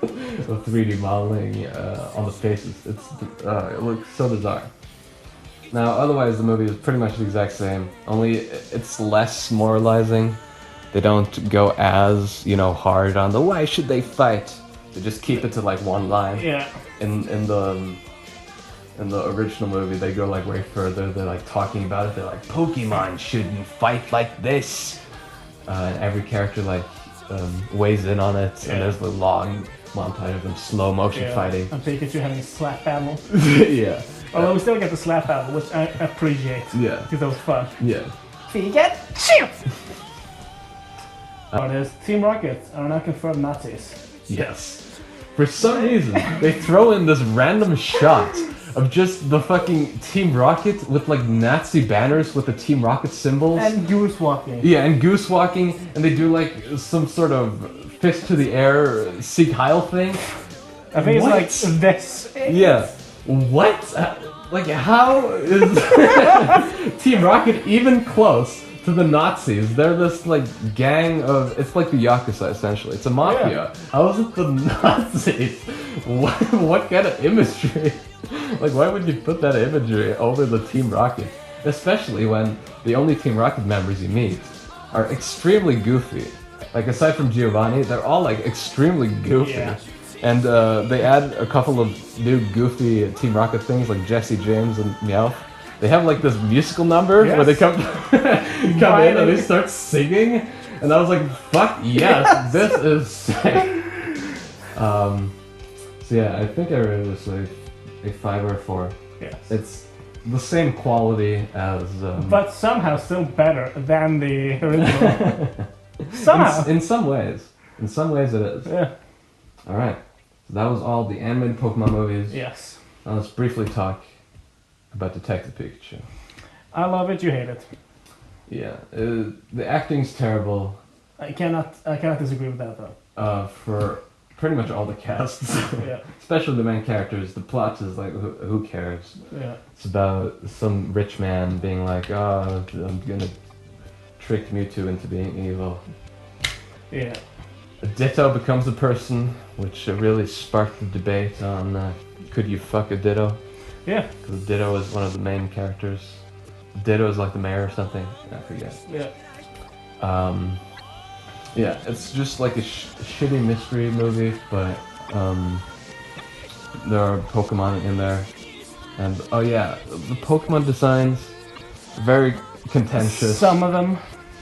of 3D modeling on the faces. It looks so bizarre. Now, otherwise the movie is pretty much the exact same, only it's less moralizing. They don't go as, hard on the why should they fight. They just keep it to like one line. Yeah. In in the original movie, they go like way further. They're like talking about it. They're like, Pokemon shouldn't fight like this. And every character like weighs in on it. And there's the long montage of them slow motion fighting. And Pikachu having a slap battle. Yeah. Although we still get the slap battle, which I appreciate. Yeah. Because that was fun. Yeah. Pikachu! Team Rocket are now confirmed Nazis. Yes. For some reason, they throw in this random shot of just the fucking Team Rocket with like Nazi banners with the Team Rocket symbols. And goose walking. Yeah, and goose walking, and they do like some sort of fist to the air Sieg Heil thing. I think it's like this. Yeah. What? Like, how is Team Rocket even close to the Nazis? They're this like gang of. It's like the Yakuza essentially. It's a mafia. Yeah. How is it the Nazis? What kind of imagery? Like, why would you put that imagery over the Team Rocket? Especially when the only Team Rocket members you meet are extremely goofy. Like, aside from Giovanni, they're all like extremely goofy. Yeah. And they add a couple of new goofy Team Rocket things like Jesse James and Meowth. They have like this musical number where they come in and they start singing. And I was like, fuck yes, this is sick. So yeah, I think I rated this like a 5 or a 4. Yes. It's the same quality as... but somehow still better than the original. Somehow. In some ways. In some ways it is. Yeah. Alright. So that was all the animated Pokemon movies. Yes. Now let's briefly talk about Detective Pikachu. I love it, you hate it. Yeah. The acting's terrible. I cannot disagree with that though. For pretty much all the casts. Yeah. Especially the main characters. The plot is like, who cares? Yeah. It's about some rich man being like, oh, I'm gonna trick Mewtwo into being evil. Yeah. A Ditto becomes a person, which really sparked the debate on could you fuck a Ditto? Yeah. Because Ditto is one of the main characters. Ditto is like the mayor or something. I forget. Yeah. Yeah, it's just like a shitty mystery movie, but there are Pokemon in there. And oh yeah, the Pokemon designs, very contentious. Some of them.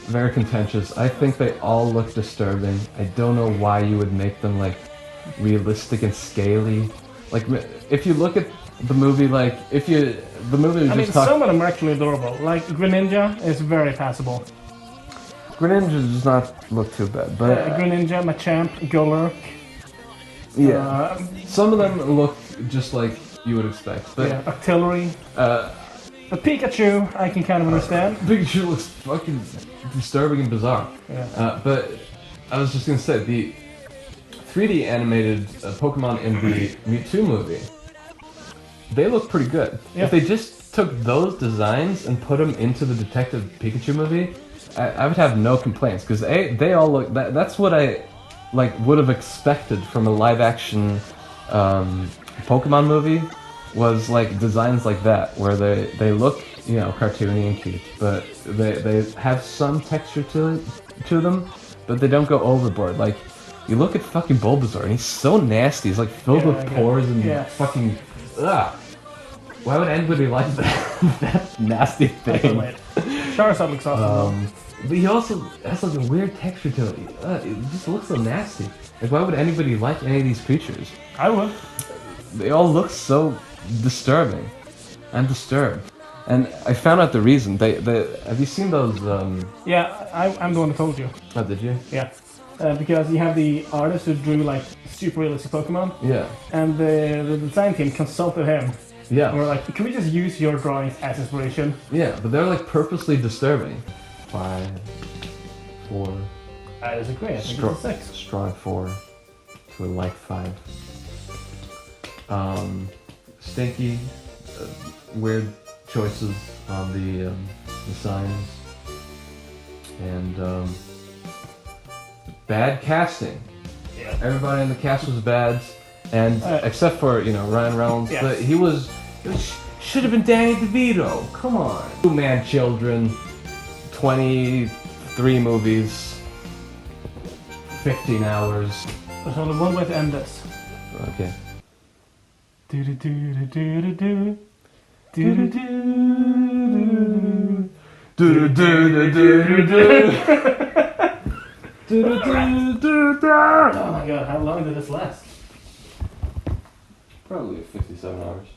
Very contentious. I think they all look disturbing. I don't know why you would make them like realistic and scaly. Like if you look at the movie, like the movie I mean, some of them are actually adorable. Like Greninja is very passable. Greninja does not look too bad, but Greninja, Machamp, Golurk. yeah, some of them look just like you would expect. But yeah, Artillery. The Pikachu, I can kind of understand. Pikachu looks fucking disturbing and bizarre. Yeah. But I was just gonna say the 3D animated Pokemon in the Mewtwo movie, they look pretty good. Yeah. If they just took those designs and put them into the Detective Pikachu movie, I would have no complaints because they all look. That's what I like would have expected from a live action Pokemon movie. Was like designs like that where they look, you know, cartoony and cute, but they have some texture to them, but they don't go overboard. Like you look at fucking Bulbasaur and he's so nasty. He's like filled with pores and fucking ugh. Why would anybody like that nasty thing? Charizard looks awesome. But he also has like a weird texture to it. It just looks so nasty. Like why would anybody like any of these creatures? I would. They all look so disturbing. I'm disturbed. And I found out the reason. Have you seen those? Yeah, I'm the one who told you. Oh, did you? Yeah. Because you have the artist who drew like super realistic Pokemon. Yeah. And the design team consulted him. Yeah. And we're like, can we just use your drawings as inspiration? Yeah, but they're like purposely disturbing. 5, 4. I disagree. I think it's a 6. Strong 4 to a light 5. Stinky, weird choices on the signs, and bad casting. Yeah. Everybody in the cast was bad, and except for Ryan Reynolds, but he should have been Danny DeVito. Come on, 2 Man Children, 23 movies, 15 hours. There's only one way to end this. Okay. Do do do do do do do. Do do do Oh my god, how long did this last? Probably 57 hours.